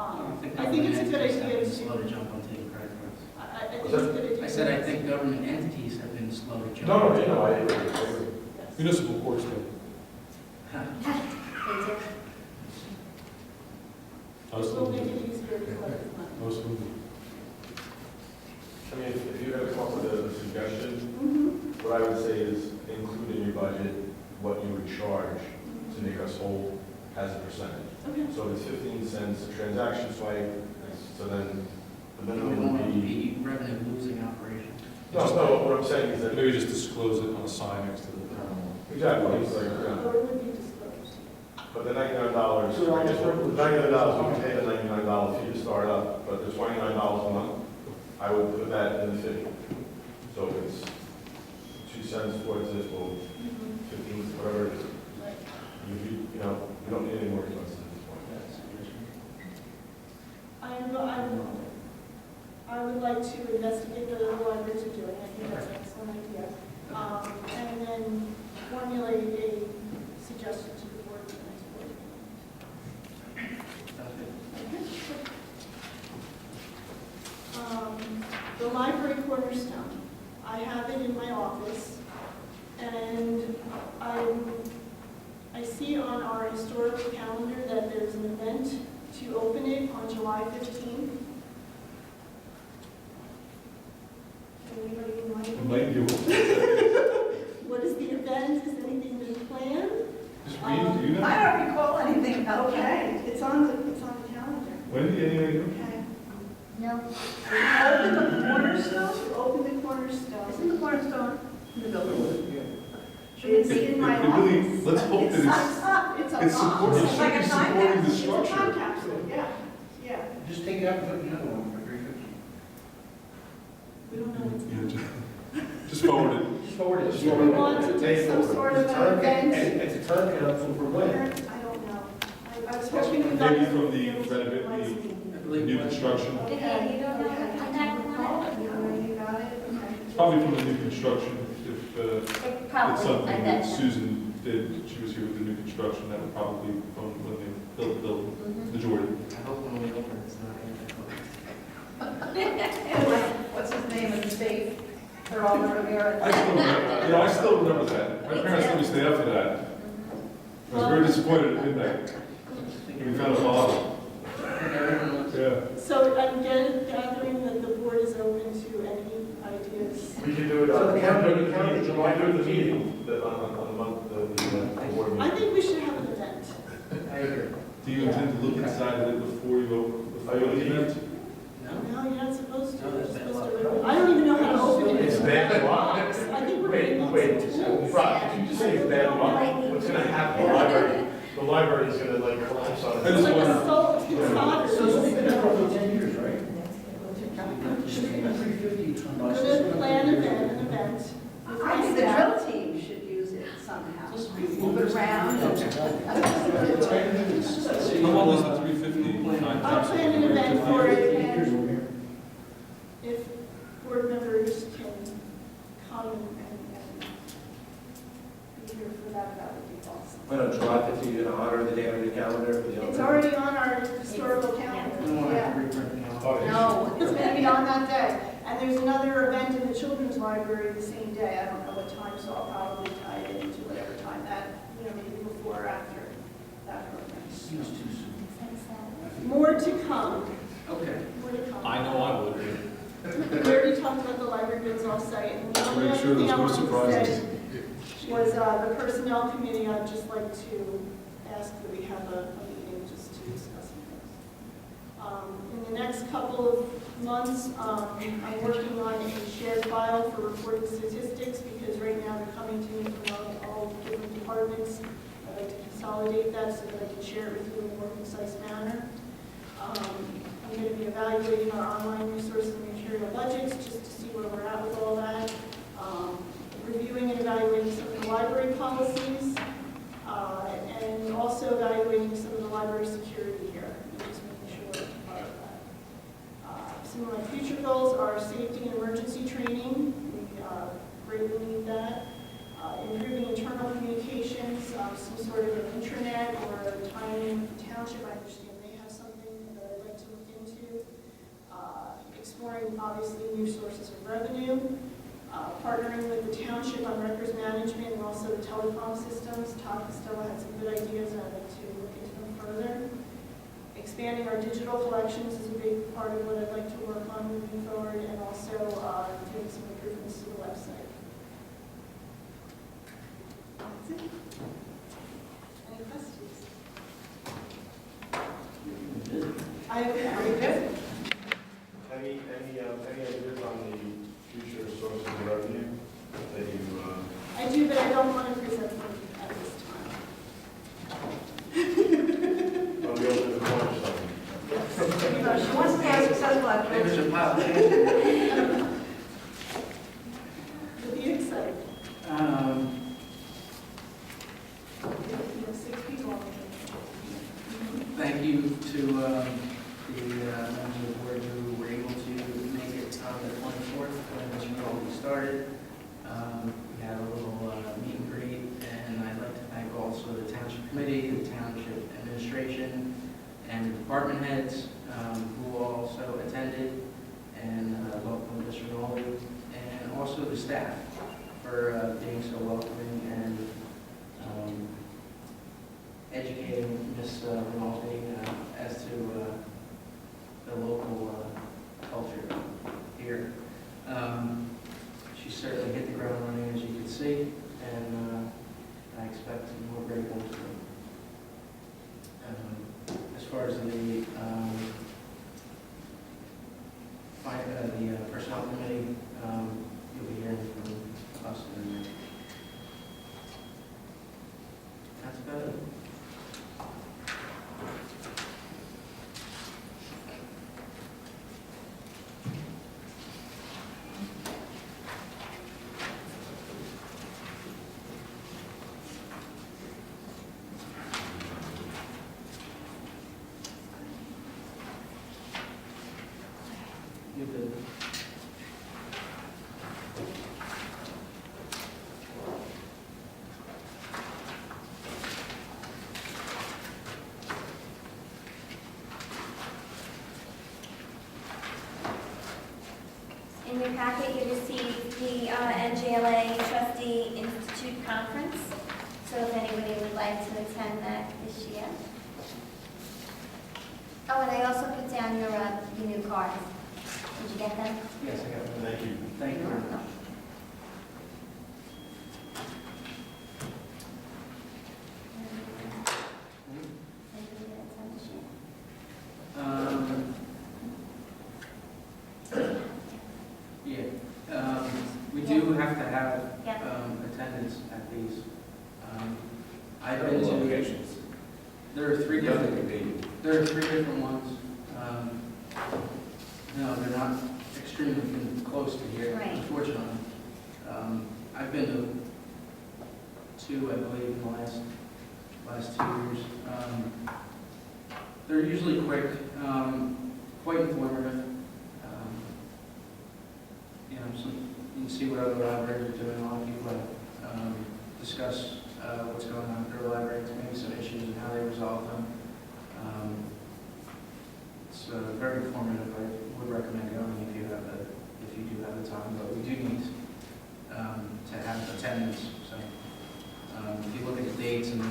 I think it's a good idea Government entities have been slow to to, jump on taking credit cards. I think it's a good idea. I said I think government entities have been slow to jump. No, no, you know, I agree. Yes. Municipal courts do. Most We'll of make them, it easier to collect the money. most of them. I mean, if you're gonna come up with a suggestion, Mhm. what I would say is include in your budget what you would charge to make us whole as a percentage. Okay. So if it's 15 cents a transaction swipe, so then the We minimum don't would want to be. be revenue losing operation. No, no, what I'm saying is that. Maybe just disclose it on a sign next to the terminal. Exactly, it's like, Or it would be disclosed. but the $99, $99, we can pay the $99 fee to start up, but the $29 a month, I would put that in the 50. So if it's 2 cents towards it, or 15, whatever it is. Right. You know, we don't need any more expenses at this point. I would like to investigate what other libraries are doing. I think that's an excellent idea. And then formulate a suggestion to the board for the next board meeting. The library cornerstone, I have it in my office, and I see on our historical calendar that there's an event to open it on July 15th. Anybody remind me? Might do. What is the event? Is anything been planned? Just read, do you know? I don't recall anything about that. Okay, it's on the calendar. When did anybody? Okay. No. Open the cornerstone, open the cornerstone. Isn't the cornerstone in the building? Should we see it in my It really- office? Let's hope It's that a it's box. supporting, It's like a it's time supporting the capsule. It's a time structure. capsule, yeah, yeah. Just take it out and put another one for $3.50. We don't know what's Yeah, going just forward it. Just forward it. Do we want to do some sort of an event? It's a time capsule for when? I don't know. I was hoping you guys. Maybe from would the be able to renovate- utilize the- it. I The believe new what- construction, Okay, you don't know on that one? You got it? Okay. probably from the new construction, if it's Probably, something I that bet. Susan did, she was here with the new construction, that would probably be from when they built the building, Mhm. majority. I hope when we open, it's not in What's his name in the state? They're all over there. I still remember, you know, I still remember that. My parents let me stay up for that. I was very disappointed at midnight. We found a bottle. Yeah. So I'm gathering that the board is open to any ideas. We can do it So on the county- county July 15th, on the month, the board I meeting. think we should have an event. I agree. Do you intend to look inside of it before you open, before Are you the leaving? event? No? No, you're not supposed to. No, You're that's supposed bad to. luck. I don't even know how to open it. It's bad luck. I think we're Wait, getting wait, lots of tools. Rob, did you just The library is gonna like collapse on I It's just like a wonder- soul, it's So it's been there for soldered. over 10 years, right? Should be 350 ton We're gonna plan an event. I think the drill team should use it somehow. Move it around. How long is the 350? I'll plan an event for it, and if board members can come and be here for that, that would be awesome. Why don't July 15th, you're gonna honor the day on your calendar for the It's already on our historical calendar. We don't want to Yeah. reprint the No, it's gonna be on that day. And there's another event in the children's library the same day. I don't know what time, so I'll probably tie it into whatever time that, maybe before or after that program. Seems too soon. More to come, Okay. more to come. I know I would. We already talked about the library goods off-site, and the only Make other sure thing there's I no wanted to surprises. say was the personnel committee. I'd just like to ask that we have a meeting just to discuss some things. In the next couple of months, I'm working on a shared file for reporting statistics, because right now they're coming to me from all different departments. I'd like to consolidate that so that I can share it with you in a more concise manner. I'm going to be evaluating our online resource and material budgets just to see where we're at with all that. Reviewing and evaluating some of the library policies, and also evaluating some of the library security here, and just making sure we're part of that. Some of my future goals are safety and emergency training. We greatly need that. Improving internal communications, some sort of an intranet or timing with the township. I understand they have something that I'd like to look into. Exploring, obviously, new sources of revenue. Partnering with the township on records management and also the telecom systems. Todd Costello had some good ideas, and I'd like to look into them further. Expanding our digital collections is a big part of what I'd like to work on moving forward, and also doing some improvements to the website. That's it. Any questions? I am very good. Any ideas on the future sources of revenue that you, I do, but I don't want to present them at this time. are we open to cornerstone? She wants to have a successful at Maybe there's a pile. It'll be exciting. You have 6 people on the Thank you to the members of the board who were able to make it on the 24th when this meeting started. We had a little meet and greet, and I'd like to thank also the township committee, the township administration, and the department heads who also attended, and welcome Mr. Rinaldi, and also the staff for being so welcoming and educating Ms. Rinaldi as to the local culture here. She certainly hit the ground running, as you can see, and I expect more great things from her. As far as the personnel committee, you'll be hearing from us. And that's about it. You did. In your packet, you received the NJLA Trustee Institute Conference. So if anybody would like to attend that this year. Oh, and I also put down your new cards. Did you get them? Yes, I got it. Thank you. Thank you. very much. Yeah, we do have to have Yeah. attendance at these. I've been to, Locations. are three You have to different, compete. there are three different ones. No, they're not extremely close to here, Right. unfortunately. I've been to two, I believe, in the last 2 years. They're usually quick, quite informative. You can see what other libraries are doing. A lot of people discuss what's going on at their libraries, maybe some issues and how they resolve them. It's very informative. I would recommend going if you do have the time, but we do need to have attendance. So if you look at the dates and the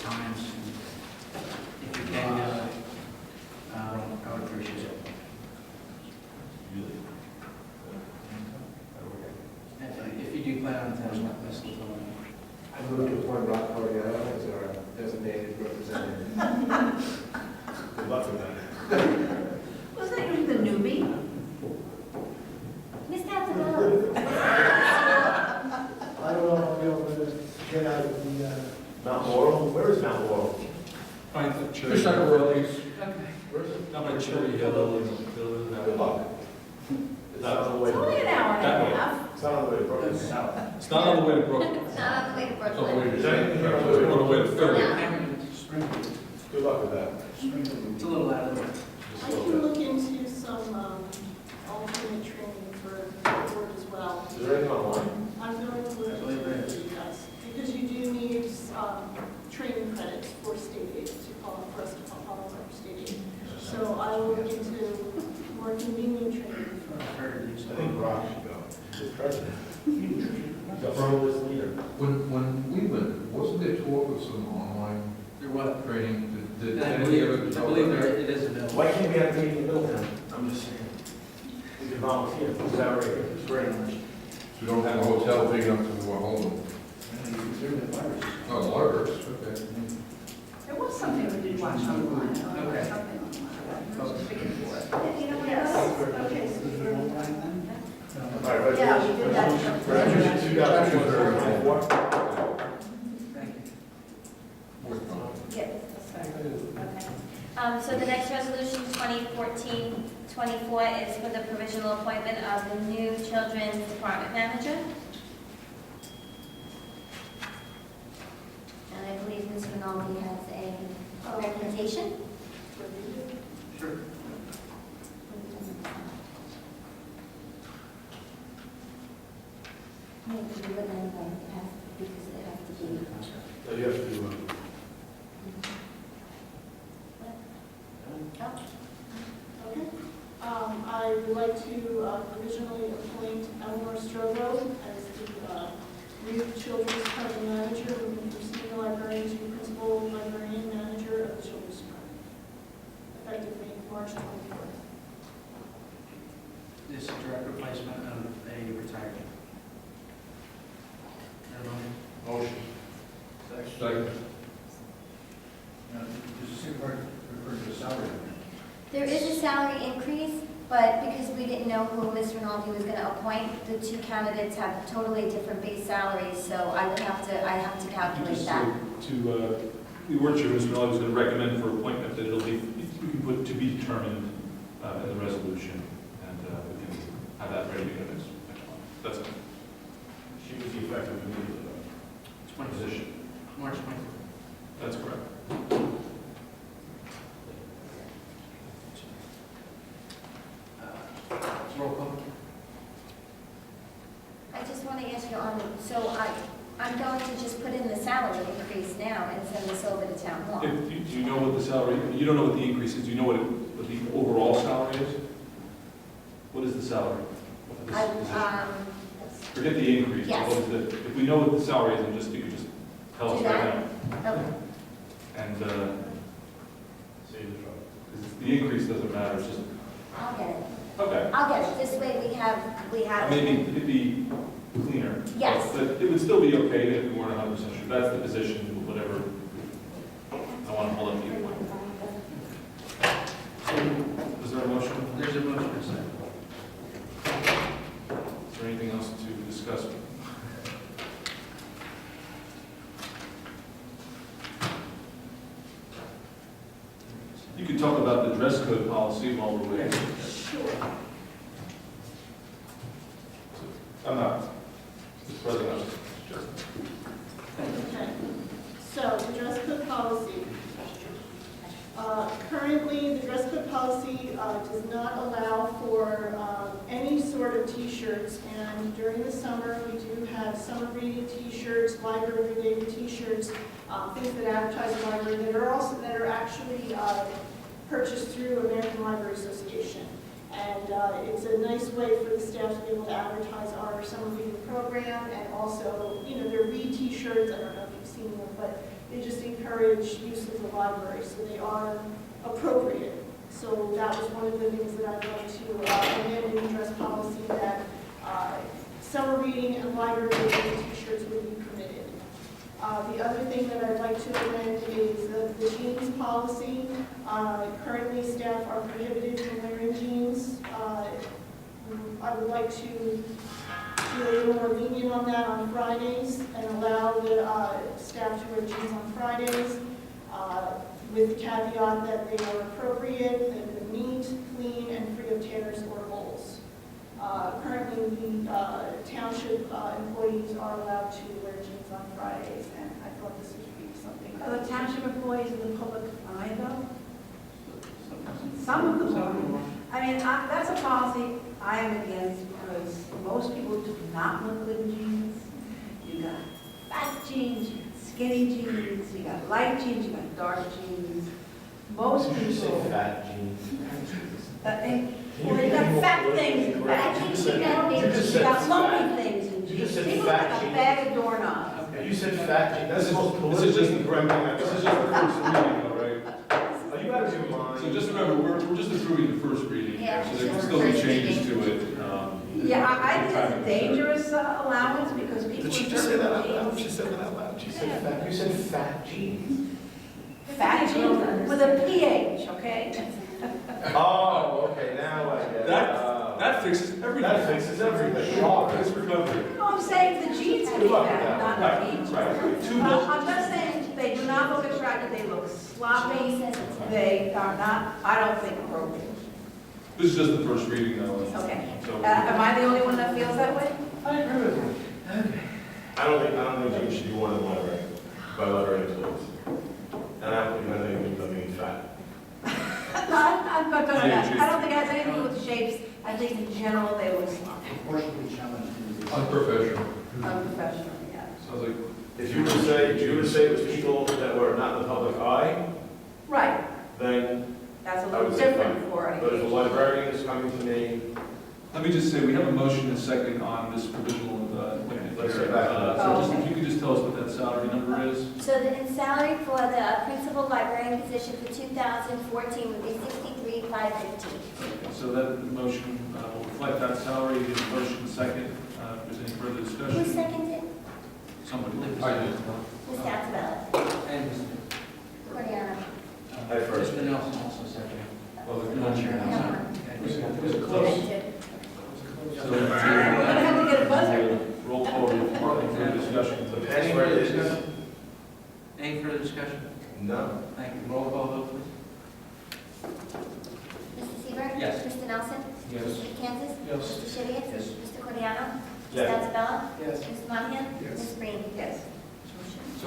times, if you can, I would appreciate it. If you do plan on attending, that's the time. I move to appoint Rob Coriano as our designated representative. Good luck with that. Wasn't it the newbie? Ms. Townsend, I don't know if I'll be able to get out of the, Mount Laurel, where is Mount Laurel? Find the cherry. Just like a release. Where is it? Not by Cherry Hill. Good luck. It's not on the way. It's only an hour and That a way. half. It's not on the way to Brooklyn. It's not on the way to Brooklyn. it's not on the way to It's on the Brooklyn. way to Is there anything here on the It's way? on the way to Philly. No. Good luck with that. It's a little out of the way. I can look into some alternate training for the board as well. Is there anything online? I'm going to look into it for you guys, because you do need training credits for state aid, for us to qualify for state aid. So I will look into more convenient training. I've heard it used I to. think Rock should go. He's president. He's a frontless leader. When we went, wasn't there talk of some online There was. training? Did I any believe, of I it? believe it is available. Why can't we have a meeting in Middletown? I'm just saying. We can volunteer. Salary is great. We don't have a hotel big enough to go home. Oh, libraries, okay. There was something we did watch online. Okay. Something online. I was looking for it. You know what Yes, else? okay, so we're online then? All right, Yeah, we did that. Resolution 2024. Thank you. Yes. Okay. So the next resolution, 2014-24, is for the provisional appointment of the new Children's Department Manager. And I believe Ms. Rinaldi has a recommendation. Sure. No, it could be with anybody. It has, because it has to be. So you have to, Oh, Okay. I would like to provisionally appoint Eleanor Strogo as the new children's department manager, moving from senior librarian to principal librarian manager of the children's department, effective March 24th. This is a direct replacement of a retired. motion. Second. Does this refer to salary? there is a salary increase, but because we didn't know who Ms. Rinaldi was going to appoint, the two candidates have totally different base salaries, so I have to calculate Just that. we weren't sure Mr. Miller was going to recommend for appointment, that it'll be, you can put to be determined in the resolution, and we can have that ready to go next month. That's it. She was effective immediately. Position. March 20th. That's correct. Roll call. I just want to ask you on, so I'm going to just put in the salary increase now and send this over to town hall. Do you know what the salary, you don't know what the increase is, do you know what the overall salary is? What is the salary? of this position? Forget the increase. Yes. What is the, if we know what the salary is, then you could just tell us Do right that? now. Okay. And, Save the trouble. because the increase doesn't matter, it's just, I'll get it. okay. I'll get it. This way we have. Maybe it'd be cleaner. Yes. But it would still be okay if we weren't 100% sure. That's the position, whatever. I want to pull up either one. Was there a motion? There's a motion for second. Is there anything else to discuss? You can talk about the dress code policy while we're waiting. Sure. I'm not, Mr. President, I was just. Okay. So, the dress code policy. Currently, the dress code policy does not allow for any sort of T-shirts, and during the summer, we do have summer reading T-shirts, library-related T-shirts, things that advertise the library that are actually purchased through American Library Association. And it's a nice way for the staff to be able to advertise our summer reading program, and also, they're read T-shirts. I don't know if you've seen them, but they just encourage use of the library, so they are appropriate. So that was one of the things that I'd like to amend in the dress policy, that summer reading and library-related T-shirts would be permitted. The other thing that I'd like to amend is the jeans policy. Currently, staff are prohibited from wearing jeans. I would like to be a little more lenient on that on Fridays and allow the staff to wear jeans on Fridays, with the caveat that they are appropriate, that they're neat, clean, and free of tears or holes. Currently, the township employees are allowed to wear jeans on Fridays, and I thought this would be something. Are the township employees in the public eye, though? Some of them are. I mean, that's a policy I am against, because most people do not look good in jeans. You got fat jeans, you got skinny jeans, you got light jeans, you got dark jeans. Most Did you say people, fat jeans? well, you got fat things, But I think she meant You just you said got lumpy fat. things in You jeans. just said People look fat like a jeans. bag of doorknobs. You said fat jeans, that's the most This is just politically correct thing I've This is ever just the heard. first reading, though, right? Oh, you gotta do mine. So just remember, we're just approving the first reading, Yeah, so there can just still be first changes reading. to it. Yeah, I think it's a dangerous allowance, because people. Did she just say that out loud? She said that out loud. She said fat, you said fat jeans. Fat jeans with a PH, okay? Oh, okay, now I get it. That fixes everything. That fixes everything. It's recovery. No, I'm saying the jeans can be fat, not the jeans. Right. Two I'm just saying, they do not look attractive, they look sloppy, they are not, I don't think appropriate. This is just the first reading, though. Okay. So, Am I the only one that feels that way? I agree with you. I don't think jeans should be worn in the library, by library employees. And I don't think it has anything to do with being fat. I'm not talking about, I don't think it has anything to do with shapes, I think in general they look sloppy, Unfortunately, challenged. unprofessional. unprofessional, yeah. Sounds like, If you were to say it was people that were not in the public eye, Right, then that's a I little would say different fine. for But if a education. librarian is coming to me, let me just say, we have a motion and second on this provisional. Let's get back to that. So just, Oh, if you could just tell us what that salary number is? So the salary for the principal librarian position for 2014 would be $63,515. So that motion will reflect that salary, the motion second. If there's any further Who discussion? seconded? Somebody. I did. Ms. Santabella? And Cordiana? I first. Mr. Nelson also seconded. Well, I'm not sure. No. It was close. So, We're gonna have to get a buzzer. roll call report, further discussion. The penny where it is. Any further discussion? No. Thank you. Roll call vote, please. Mr. Seaver? Yes. Mr. Nelson? Yes. Mr. Kansas? Yes. Mr. Shivia? Yes. Mr. Cordiano? Ms. Yes. Santabella? Yes. Ms. Monahan? Yes. Ms. Breen? Yes. So,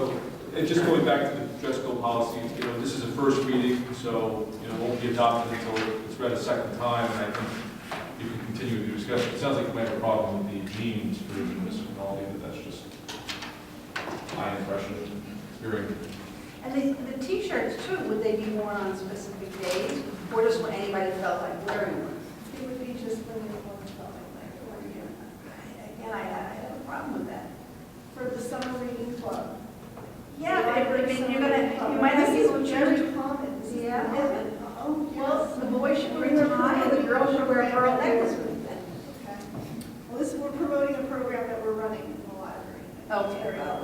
just going back to the dress code policy, this is a first reading, so, it won't be adopted until it's read a second time, and I think you can continue with your discussion. It sounds like you might have a problem with the jeans version, Ms. Rinaldi, but that's just my impression, hearing. And the T-shirts too, would they be worn on specific days, or just when anybody felt like wearing one? It would be just when they want to tell like or you. Again, I have a problem with that. For the summer reading club. Yeah, but I mean, Summer you're gonna, reading club. you might have This people is choose. very common. This is Yeah. common. Oh, Well, yes. the boys should wear a tie, and the girls should wear pearl necklaces. Okay. Well, we're promoting a program that we're running in the library. Okay. Very well.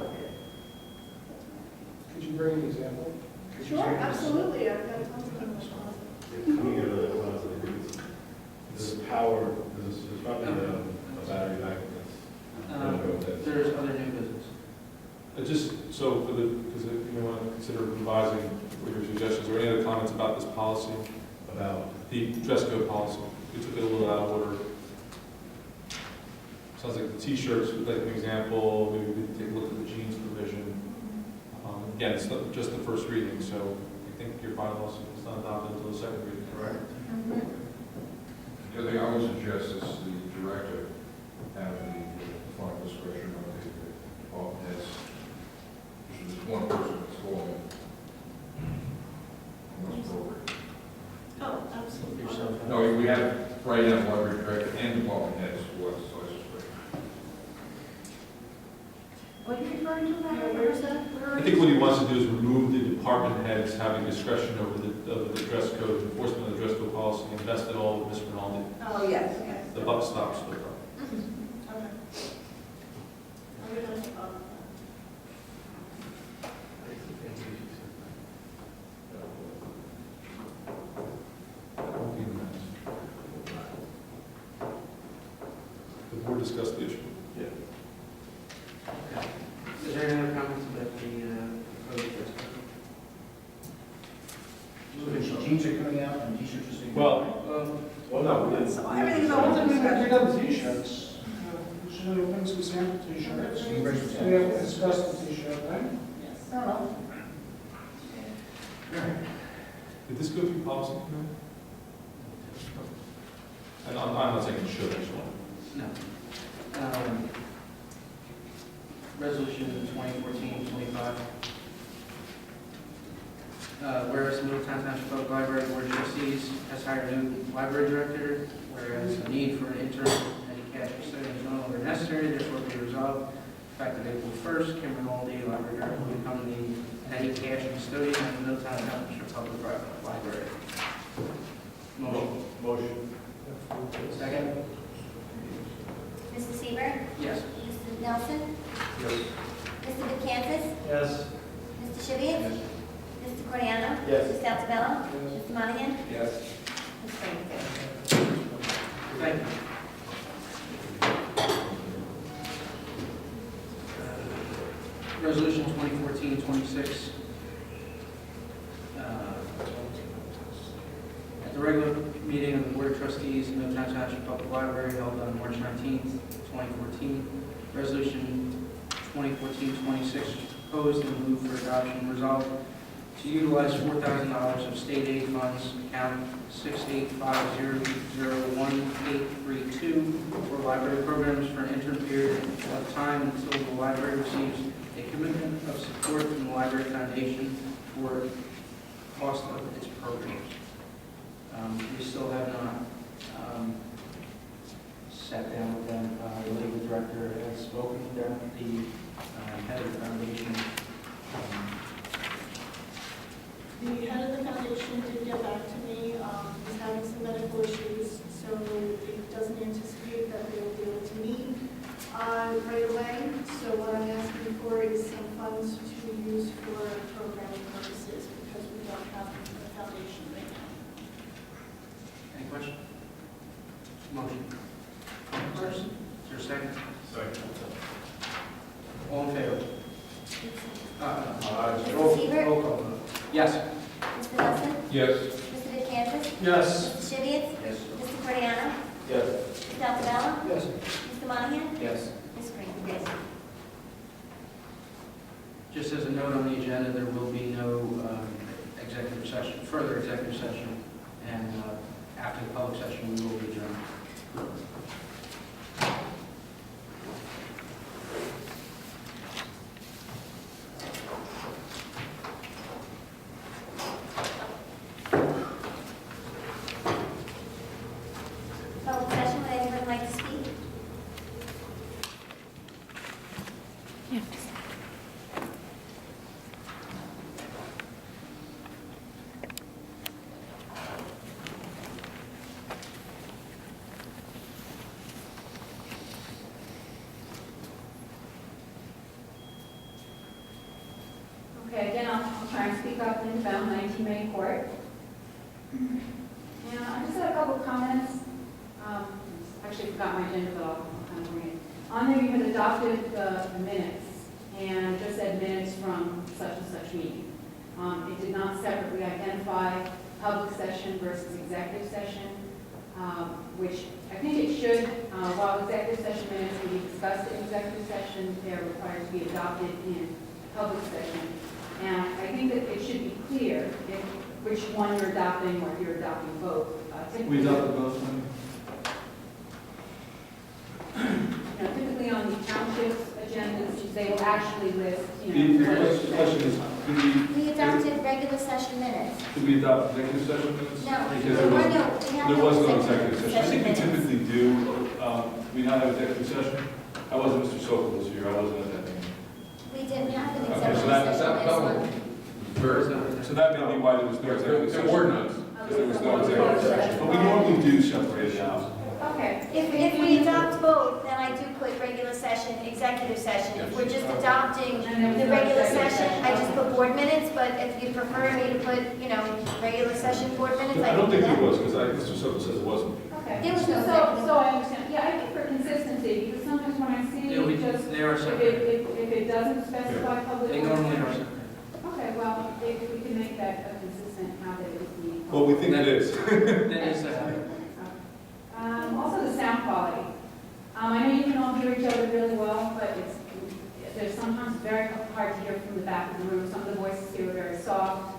Could you bring an example? Could you Sure, share? absolutely. I've got tons of them in the closet. Coming out of the closet, there's power, there's probably a battery back in this. There's other new business. Just so for the, because you want to consider revising what your suggestions, or any other comments about this policy? policy, About, the dress code policy. We took it a little out of order. Sounds like the t-shirts, like an example, maybe we could take a look at the jeans provision. Again, it's not just the first reading, so I think your bylaws is not adopted until the second reading. correct? The other thing I would suggest is the director have the final discretion of the department heads. There's one person that's going. Oh, absolutely. No, we have right now library director and department heads who are the sources. What are you referring to now? Where is that? I think what he wants to do is remove the department heads having discretion over the dress code, enforcement of the dress code policy, and invest it all with Ms. Rinaldi. Oh, yes, yes. The buck stops with her. Okay. I would like to follow The board discussed the issue. Is there any other comments about the proposed dress code? Jeans are coming out and t-shirts are staying. Well, Well, no, we didn't. So everything's all I think we discussion. got the t-shirts. We should open some sample t-shirts. You bring some We samples. have discussed the t-shirt, right? Yes. I don't know. did this go through policy committee? And I'm not saying it should, I just want. No. Resolution 2014-25. Whereas the Middletown Township Public Library Board of Trustees has hired a new library director, whereas the need for an interim petty cash custodian is no longer necessary, therefore be resolved, effective April 1st, Kim Rinaldi, library director, will become the petty cash custodian of the Middletown Township Public Library. Motion. Motion. Second? Mr. Seaver? Yes. Mr. Nelson? Yes. Mr. DeCantis? Yes. Mr. Shibbiat? Mr. Coriano? Yes. Mr. Altobello? Mr. Monahan? Yes. Ms. Springfield? Thank you. Resolution 2014-26. At the regular meeting of the Board of Trustees in Middletown Township Public Library held on March 19th, 2014, Resolution 2014-26 proposed and moved for adoption. Resolved to utilize $4,000 of state aid funds, account 685001832, for library programs for an interim period of time until the library receives a commitment of support from the Library Foundation for cost of its programs. We still have not sat down with them. The legal director has spoken with them, the head of the foundation. The head of the foundation did get back to me. He's having some medical issues, so it doesn't anticipate that they will be able to meet right away. So what I'm asking for is some funds to use for programming purposes because we don't have the foundation right now. Any questions? Motion. First, is there a second? Second. All in favor? Mr. Seaver? Roll call vote. Yes. Mr. Nelson? Yes. Mr. DeCantis? Yes. Mr. Shibbiat? Yes. Mr. Coriano? Yes. Mr. Altobello? Yes. Mr. Monahan? Yes. Ms. Springfield? Yes. Just as a note on the agenda, there will be no executive session, further executive session, and after the public session, we will be adjourned. Public session, would anyone like to speak? Okay, again, I'll try and speak up in about 19 May Court. And I just had a couple of comments. Actually, forgot my agenda, but I'll kind of bring it. On there, you had adopted the minutes, and just said minutes from such and such meeting. It did not separately identify public session versus executive session, which I think it should, while executive session minutes can be discussed in executive session, they're required to be adopted in public session. And I think that it should be clear which one you're adopting or if you're adopting both. We adopted both, Typically on the township's agendas, they will actually list, The question is, We adopted regular session minutes. did we adopt executive session minutes? No, Because there there were was, no, we have there was no no executive session. I think we minutes. typically do, we not have executive session. I wasn't, Mr. Sokol was here, I wasn't at that meeting. We didn't have an Okay, executive so that- session this one. So that may be why there was no executive session. Because there was no executive session. But we normally do separate it out. Okay. If we adopt both, then I do put regular session, executive session. If we're just adopting the regular session, I just put board minutes, but if you prefer me to put, regular session board minutes, I I don't can do think that. it was, because Mr. Sokol says it wasn't. Okay. There was no So executive. I understand. Yeah, I think for consistency, because sometimes when I see Yeah, it, just, they are if separate. it doesn't specify public. They normally are separate. Okay, well, if we can make that a consistent, how that is the. Well, we think it is. That is, Also the sound quality. I know you can all hear each other really well, but there's sometimes very hard to hear from the back of the room. Some of the voices here are very soft.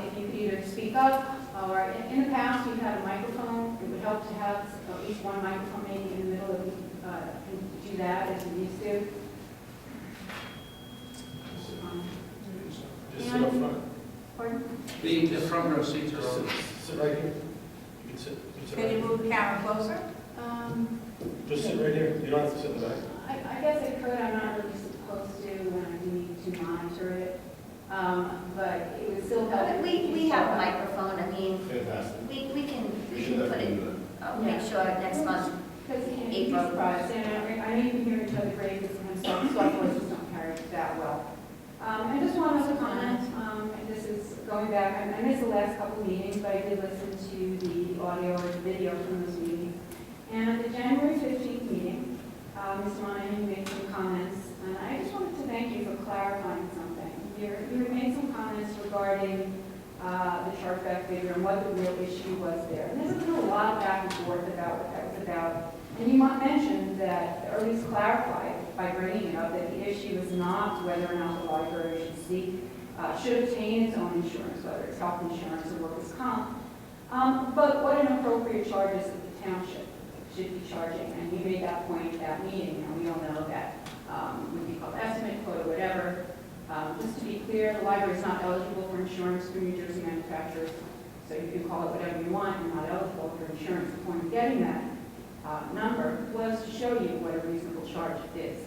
If you could either speak up, or in the past, we've had a microphone. It would help to have at least one microphone maybe in the middle if you do that as you used to. Just sit up front. Pardon? the front row seats are all. Sit right here. You can sit Can right you here. move the camera closer? Just sit right here. You don't have to sit in the back. I guess I could, I'm not really supposed to when I do need to monitor it. But it would still help. But we have a microphone, I mean, Fantastic. we can We should put definitely it, do that. I'll make sure next month. Because you'd be April. surprised, and I know you can hear each other great, because sometimes soft voices don't carry that well. And just one other comment, and this is going back, I missed the last couple of meetings, but I did listen to the audio or the video from those meetings. And at the January 15th meeting, Mr. Monahan made some comments, and I just wanted to thank you for clarifying something. You had made some comments regarding the chargeback figure and what the real issue was there. And there's been a lot of back and forth about what that was about. And you might mention that, or at least clarify by bringing it up, that the issue is not whether or not the library should obtain its own insurance, whether it's health insurance or workers' comp, but what an appropriate charges that the township should be charging. And you made that point at that meeting, and we all know that would be called estimate, quote, or whatever. Just to be clear, the library is not eligible for insurance through New Jersey manufacturers, so you can call it whatever you want, you're not eligible for insurance. The point of getting that number was to show you what a reasonable charge is,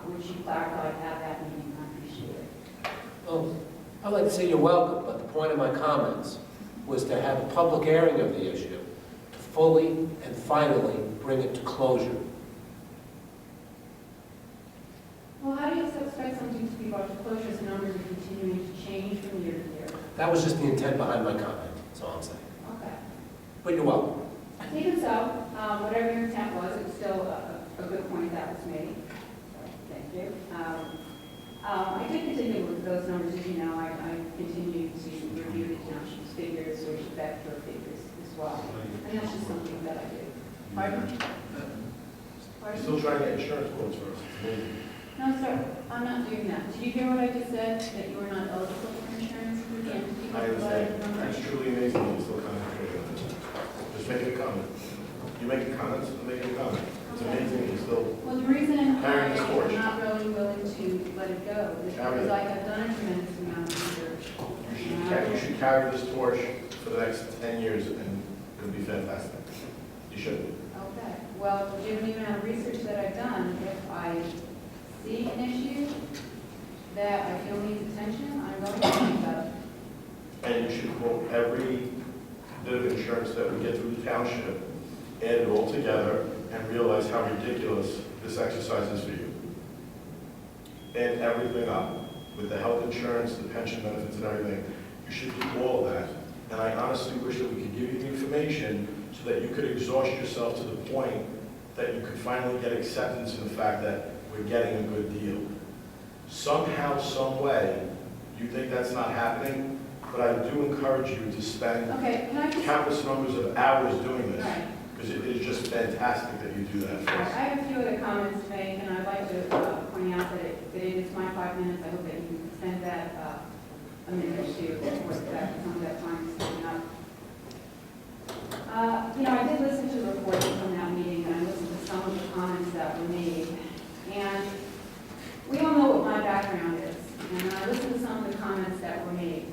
which you clarified at that meeting, and I appreciate it. Well, I'd like to say you're welcome, but the point of my comments was to have a public airing of the issue, to fully and finally bring it to closure. Well, how do you expect something to be brought to closure as the numbers are continuing to change from year to year? That was just the intent behind my comment, that's all I'm saying. Okay. But you're welcome. Even so, whatever your intent was, it was still a good point that was made. So, thank you. I did continue with those numbers, as you know. I continue to review the township's figures, which affect your figures as well. And that's just something that I do. Pardon? You're still trying to get insurance quotes for us. It's amazing. No, sir, I'm not doing that. Did you hear what I just said, that you were not eligible for insurance? The entity I provided understand. the number? It's truly amazing that you're still concentrating on this. Just making a comment. You making comments, I'm making a comment. It's amazing that you're still, Well, the reason Carrying this torch. I'm not really willing to let it go is Carry because it. I have done a tremendous amount of research. you should carry this torch for the next 10 years and it'll be fantastic. You should. Okay, well, given the amount of research that I've done, if I see an issue that I feel needs attention, I'm going to think about it. And you should quote every bit of insurance that we get through the township, add it all together, and realize how ridiculous this exercise is for you. Add everything up, with the health insurance, the pension benefits and everything. You should do all of that. And I honestly wish that we could give you the information so that you could exhaust yourself to the point that you could finally get acceptance in the fact that we're getting a good deal. Somehow, some way, you think that's not happening, but I do encourage you to spend Okay, can I just, countless numbers of hours doing this, right. because it is just fantastic that you do that for I us. have a few other comments to make, and I'd like to point out that it is my 5 minutes. I hope that you can extend that a minute or two, or that some of that time is coming up. I did listen to the recording from that meeting, and I listened to some of the comments that were made. And we all know what my background is, and I listened to some of the comments that were made.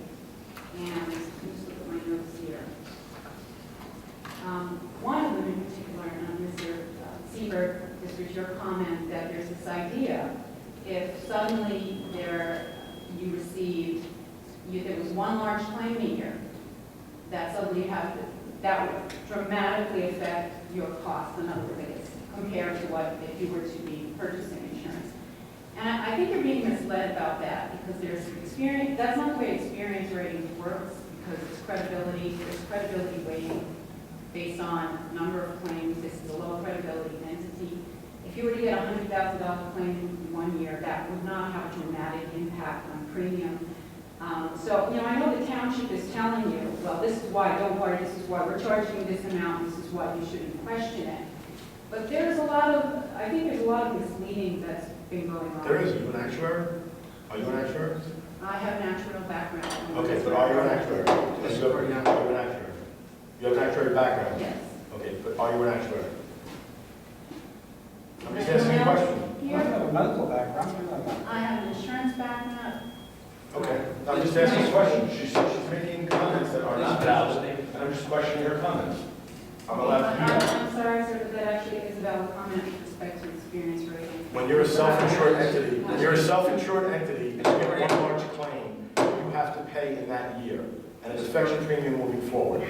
And let me just look at my notes here. One of them in particular, Mr. Seaver, this was your comment that there's this idea, if suddenly there was one large claim a year, that suddenly that would dramatically affect your costs, in other words, compared to what if you were to be purchasing insurance. And I think you're being misled about that, because there's experience, that's not the way experience rating works, because there's credibility weighting based on number of claims. This is a low credibility entity. If you were to get a $100,000 claim in 1 year, that would not have a dramatic impact on premium. I know the township is telling you, well, this is why, don't worry, this is why we're charging you this amount, this is why you shouldn't question it. But I think there's a lot of misleading that's been going on. There is. Are you an actuary? Are you an actuary? I have an actuarial background. Okay, but are you an actuary? Yes, you are an actuary. You have an actuary background? Yes. Okay, but are you an actuary? I'm just asking a question. I have a medical background. I have an insurance background. Okay, I'm just asking a question. She's making comments that are not valid, and I'm just questioning her comments. I'm allowed to do that. I'm sorry, sir, but that actually is a valid comment with respect to experience rating. When you're a self-insured entity, and you get one large claim, you have to pay in that year, and it affects your premium moving forward.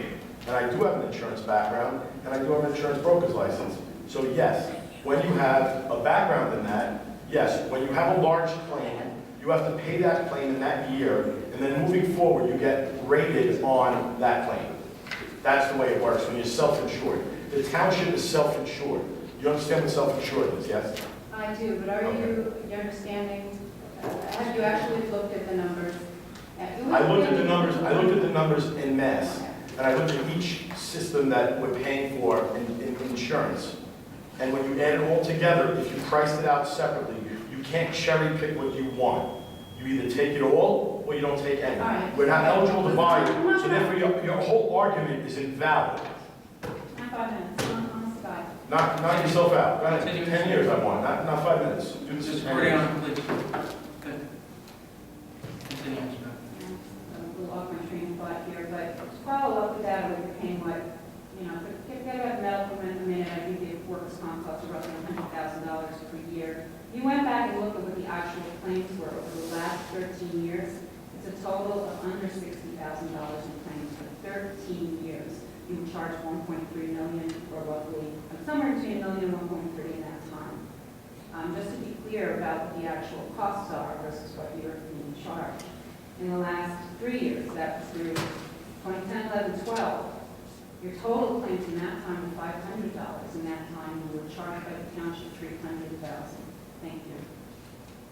And I do have an insurance background, and I do have an insurance broker's license. So yes, when you have a background in that, yes, when you have a large claim, you have to pay that claim in that year, and then moving forward, you get rated on that claim. That's the way it works when you're self-insured. The township is self-insured. You understand what self-insured is, yes? I do, but are you understanding, have you actually looked at the numbers? I looked at the numbers in mass, and I looked at each system that we're paying for in insurance. And when you add it all together, if you priced it out separately, you can't cherry pick what you want. You either take it all or you don't take any. Right. We're not eligible to buy it, so therefore your whole argument is invalid. Not 5 minutes, honest to God. Knock yourself out. Go ahead. 10 years I want, not 5 minutes. Do this Just in 10 carry years. on, please. Good. Continue, Ms. Brown. A little off my train of thought here, but to follow up with that, we're paying what, forget about the medical for a minute. I think the workers' comp costs are roughly $100,000 per year. You went back and looked at what the actual claims were over the last 13 years. It's a total of under $60,000 in claims for 13 years. You were charged $1.3 million, or roughly somewhere between $1 million and $1.3 in that time. Just to be clear about what the actual costs are versus what you're being charged. In the last 3 years, that was through 2010, 11, 12, your total claims in that time were $500. In that time, you were charged by the township $300,000. Thank you.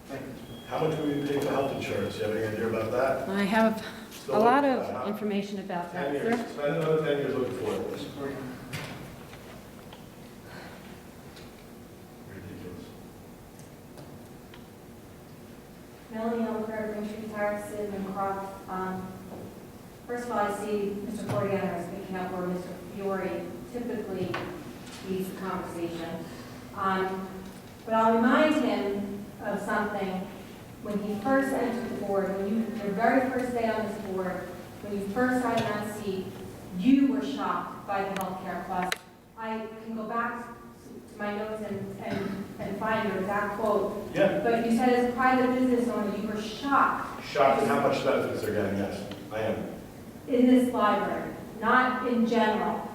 Thank you. How much will you pay for health insurance? You have any idea about that? I have Still a lot looking for that, huh? of information about 10 that, years. sir. Spend another 10 years looking for it. Ms. Corrigan. Ridiculous. Melanie Elbert, Richard Harrison, and Croft. First of all, I see Mr. Coriander speaking up where Mr. Fiore typically leads the conversation. But I'll remind him of something. When he first entered the board, your very first day on this board, when you first sat in that seat, you were shocked by the healthcare costs. I can go back to my notes and find your exact quote. Yeah. But you said as a private business owner, you were shocked. Shocked at how much benefits they're getting, yes, I am. In this library, not in general.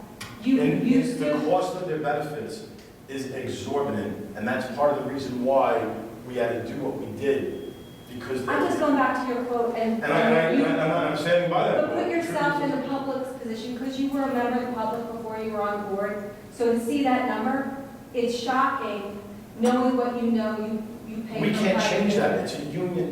The cost of their benefits is exorbitant, and that's part of the reason why we had to do what we did, because... I'm just going back to your quote and... I'm standing by that. But put yourself in the public's position, because you were a member of the public before you were on board. So to see that number, it's shocking, knowing what you know. you pay. We for can't private change that. business.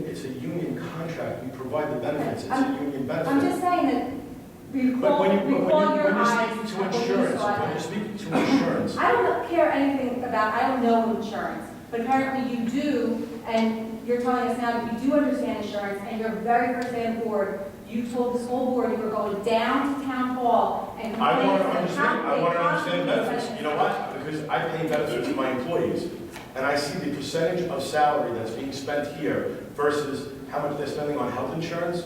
It's a union contract. We provide the benefits. It's a union benefit. I'm just saying that But when recall your you're eyes. speaking to when you insurance, saw when that. you're speaking to insurance, I don't care anything about, I don't know insurance, but apparently you do, and you're telling us now that you do understand insurance, and your very first day on board, you told this whole board you were going down to town hall and I complain want to to the understand, I want to understand benefits. constantly- You know what? Because I pay benefits to my employees, and I see the percentage of salary that's being spent here versus how much they're spending on health insurance.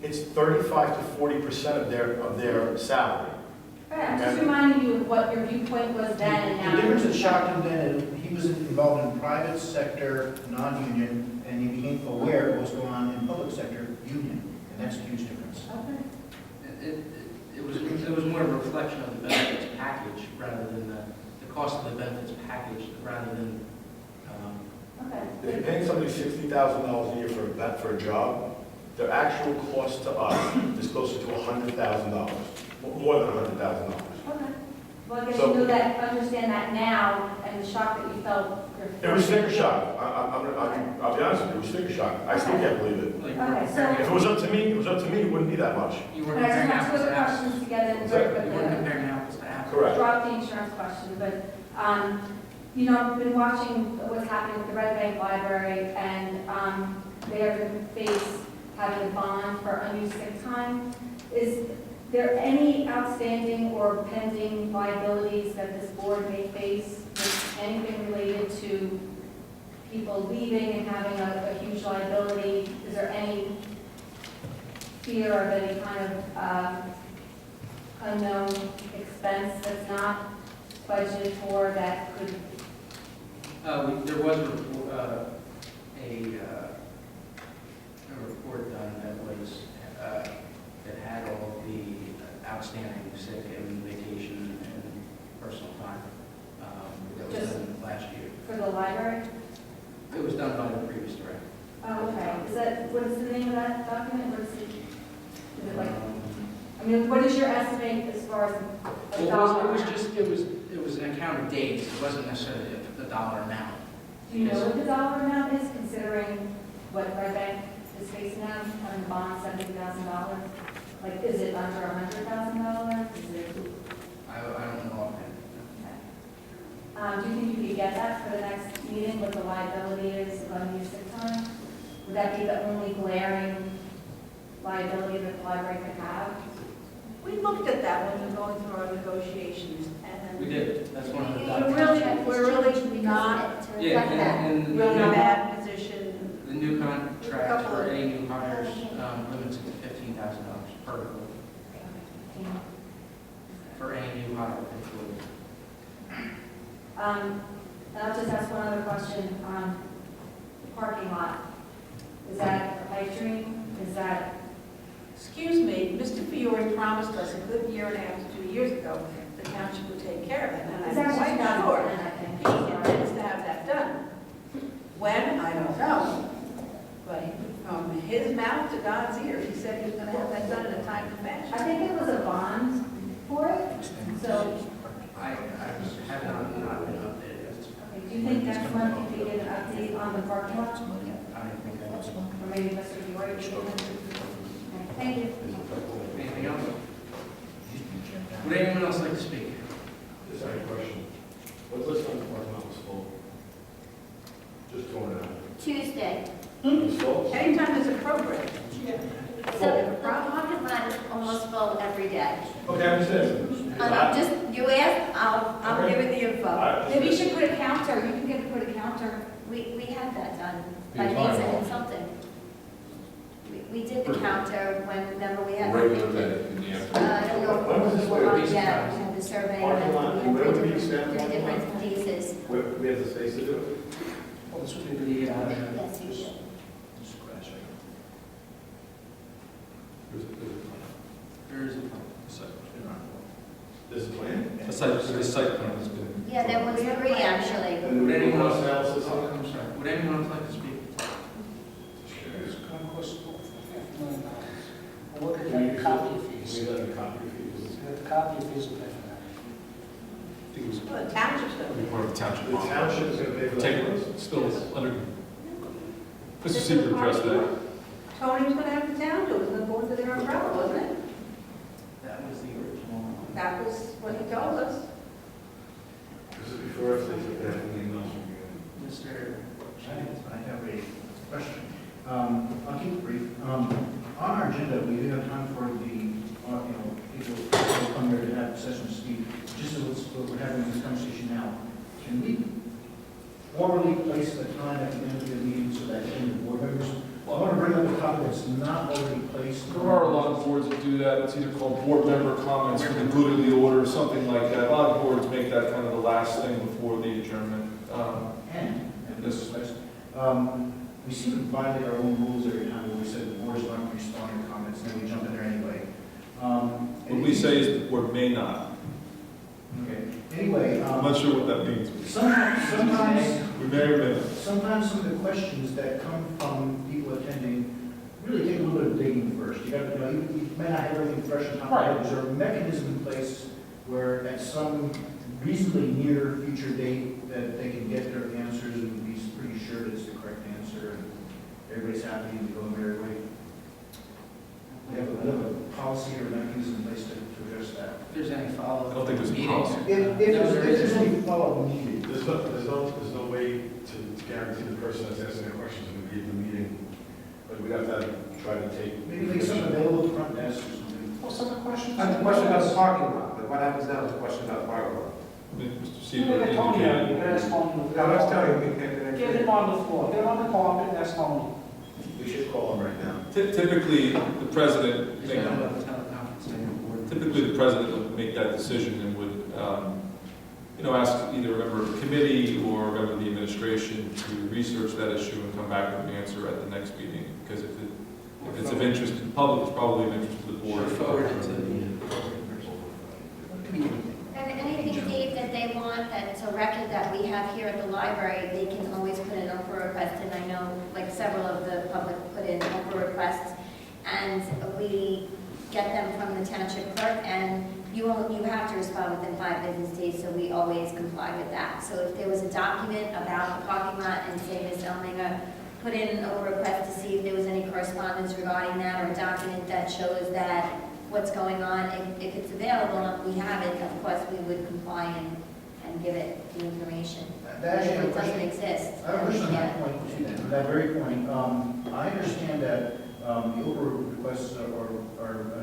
It's 35 to 40% of their salary. Right, I'm just reminding you of what your viewpoint was then and now. The difference that shocked him then, is he was involved in private sector, non-union, and he became aware of what's going on in public sector, union, and that's a huge difference. Okay. It was more of a reflection of the benefits package rather than the cost of the benefits package rather than, Okay. If you're paying somebody $60,000 a year for a job, their actual cost to us is closer to $100,000, more than $100,000. Okay. Well, I guess So- you know that, understand that now, and the shock that you felt. It was sticker shock. I'll be honest with you, it was sticker shock. I still can't believe it. like, Okay, so- If it was up to me, it wouldn't be that much. you were But I just comparing have two apples other to apples. questions together and Exactly. very You weren't quickly. comparing apples to apples. Correct. Drop the insurance question, but, you know, I've been watching what's happening with the Red Bank Library, and they are going to face having a bond for unused sick time. Is there any outstanding or pending liabilities that this board may face with anything related to people leaving and having a huge liability? Is there any fear of any kind of unknown expense that's not budgeted for that could? There was a report done that was, that had all of the outstanding sick and vacation and personal time. That was Just- done last year. For the library? It was done by the previous director. Oh, okay. Is that, what is the name of that document? What is it like, I mean, what is your estimate as far as a dollar? Well, it was an account of days. It wasn't necessarily the dollar amount. Do you know what the dollar amount is, considering what Red Bank is facing now, having bond $70,000? Like, is it under $100,000? Is it? I don't know offhand. Do you think you could get that for the next meeting, what the liability is of unused sick time? Would that be the only glaring liability that the library could have? We looked at that when we were going through our negotiations, We and did. That's one of the we're documents. really not To Yeah, reflect that. and really in a the bad position. new contract Couple for of- any new hires limits it to $15,000 per employee. For any new hire employee. I'll just ask one other question. The parking lot, is that a pipe dream? Is that, Excuse me, Mr. Fiore promised us a good year and a half to 2 years ago, the township would take care of it, and is I'm that quite 2010, sure I think? he intends to have that done. When, I don't know, but from his mouth to God's ears, he said he was gonna have that done in a timely I fashion. think it was a bond for it, so, I have not been updated. okay, do you think next month you could get an update on the parking lot? I don't think I was. Or maybe Mr. Fiore could give it? Thank you. Anything else? Would anyone else like to speak? Just had a question. What list on the parking lot was full? Just throwing it out. Tuesday. It was full? Anytime there's a program, So the parking lot is almost full every day. Okay, I understand. I'm just, you asked, I'm Okay. giving the info. Maybe you should put a counter, you can get, put a counter. We had that done by You're Mason fine. Consulting. We did the counter whenever we had. Regular day in the afternoon. I don't know When was if this we were on released? yet, we had the survey, Parking lot, and where we would we had stand three parking lot? different pieces. We have the space to do it? Well, this would be the, Yes, you should. there is a This plan? The site plan has been. Yeah, there was three actually. And Would anyone else, analysis? I'm sorry, would anyone else like to speak? It's going to cost $500,000. We're looking at the copy fees. We got a copy fees. The copy fees will pay for that. I think it was well, the township's gonna part of the township. The township is going to pay for that? Take, still under Mr. Seeger addressed that. Tony was gonna have the town do it, it was gonna go into their umbrella, wasn't it? That was the original. That was what he told us. This is before if they took that email from you. Mr. I have a question. I'll keep it brief. On our agenda, we do have time for the, people who come here to have session to speak. Just as we're having this conversation now, can we formally place the time at the end of the meeting so that any of the board members, I want to bring up a topic that's not already placed. There are a lot of boards that do that. It's either called board member comments with included in the order or something like that. A lot of boards make that kind of the last thing before the adjournment. And this is next. We seem to violate our own rules every time when we said the board's not responding to comments, and then we jump in there anyway. What we say is the board may not. Okay. Anyway, I'm not sure what that means. sometimes We may or may not. some of the questions that come from people attending really take a little bit of digging first. You got, you may not have everything fresh on top of your head. Is there a mechanism in place where at some reasonably near future date that they can get their answers and be pretty sure that it's the correct answer and everybody's happy and go their way? We have a policy or mechanism in place to address that. If there's any follow-up. I don't think there's a meetings. policy. If there's any follow-up needed. There's no way to guarantee the person that's asking the questions will be in the meeting, but we'd have to try to take. Maybe make something available at the front desk or something. Well, some of the questions. I have a question about the parking lot, but what happens now is a question about the parking lot. Mr. You Seeger can get Tony out, you indicated. can ask Tony. No, let's tell you, we can't. Get him on the floor, get him on the carpet, and ask Tony. We should call them right now. Typically, the president There's no teleconference anymore. Typically, the president would make that decision and would, ask either a member of the committee or a member of the administration to research that issue and come back with an answer at the next meeting. Because if it's of interest to the public, it's probably of interest to the board. Should forward it to the And anything, Dave, that they want, that's a record that we have here at the library, they can always put in Oprah request, and I know, like, several of the public put in Oprah requests, and we get them from the township clerk, and you have to respond within 5 business days, so we always comply with that. So if there was a document about the parking lot, and say Ms. Elminger put in an Oprah request to see if there was any correspondence regarding that, or a document that shows that what's going on, if it's available, and we have it, of course, we would comply and give it the information. That actually, If it doesn't exist. I have a question on that point, too, then. On that very point, I understand that the Oprah requests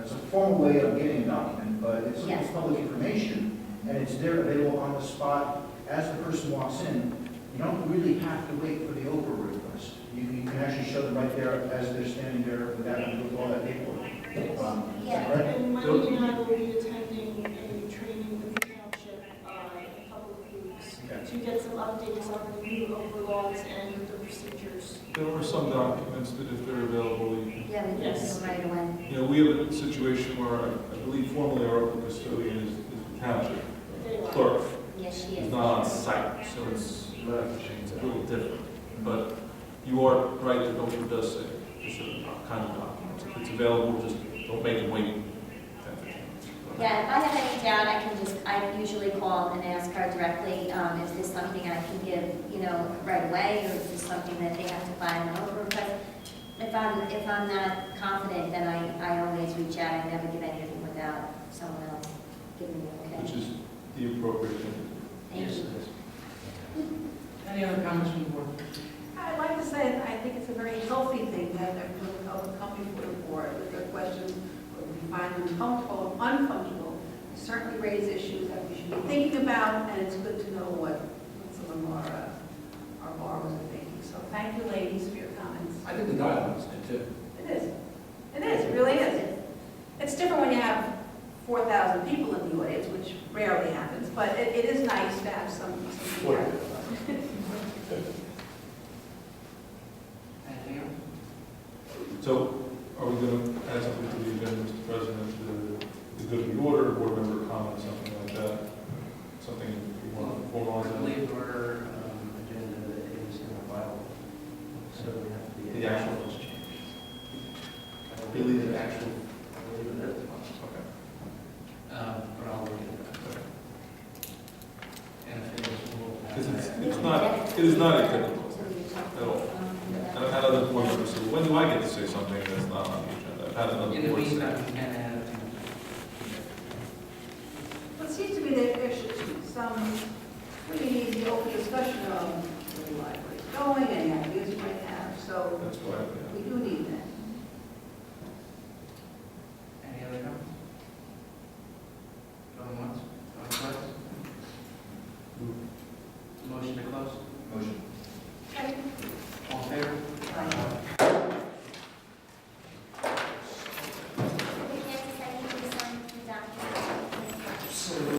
it's a formal way of getting a document, but it's Yes. public information, and it's there available on the spot as the person walks in. You don't really have to wait for the Oprah request. You can actually show them right there as they're standing there without having to go through all that paperwork. Is that right? And Wendy and I will be attending a training with the township in a couple of weeks Okay. to get some updates on the new Oprah laws and the procedures. There are some documents that if they're available, you can. Yeah, we can do Yes. it right away. We have a situation where I believe formally our custodian is the township clerk. Yes, she It's is. not on site, so it's a little different. But you are right that Oprah does say a certain kind of documents. If it's available, just don't make them wait 10, 15 minutes. Yeah, if I have any doubt, I usually call and ask her directly, is this something I can give, right away, or is this something that they have to file an Oprah request? If I'm not confident, then I always reach out. I never give anything without someone else giving me okay. Which is the appropriate thing to do. Thank Yes, you. it is. Any other comments from the board? I'd like to say that I think it's a very healthy thing to have their come before the board with their questions, whether we find them comfortable or uncomfortable. They certainly raise issues that we should be thinking about, and it's good to know what some of our borrowers are thinking. So thank you, ladies, for your comments. I think the dialogue is good too. It is. It is, it really is. It's different when you have 4,000 people in the audience, which rarely happens, but it is nice to have some feedback. Anything else? So are we going to add something to the agenda, Mr. President, the good of the order, board member comment, something like that? Something you want to formalize? I believe our agenda is in our file, so we have to be. The actual was changed. I believe the actual, I believe it is. Okay. But I'll look at that. And if it is, we'll. Because it is not atypical at all. And I've had other board When do I get to say something that's not on the agenda? I've had another In the board say. meantime, we can add. But it seems to me that there should be some pretty easy open discussion of where the library is going, any ideas you might have, so That's why, yeah. we do need that. Any other comments? Going once, going twice? Motion to close? Motion.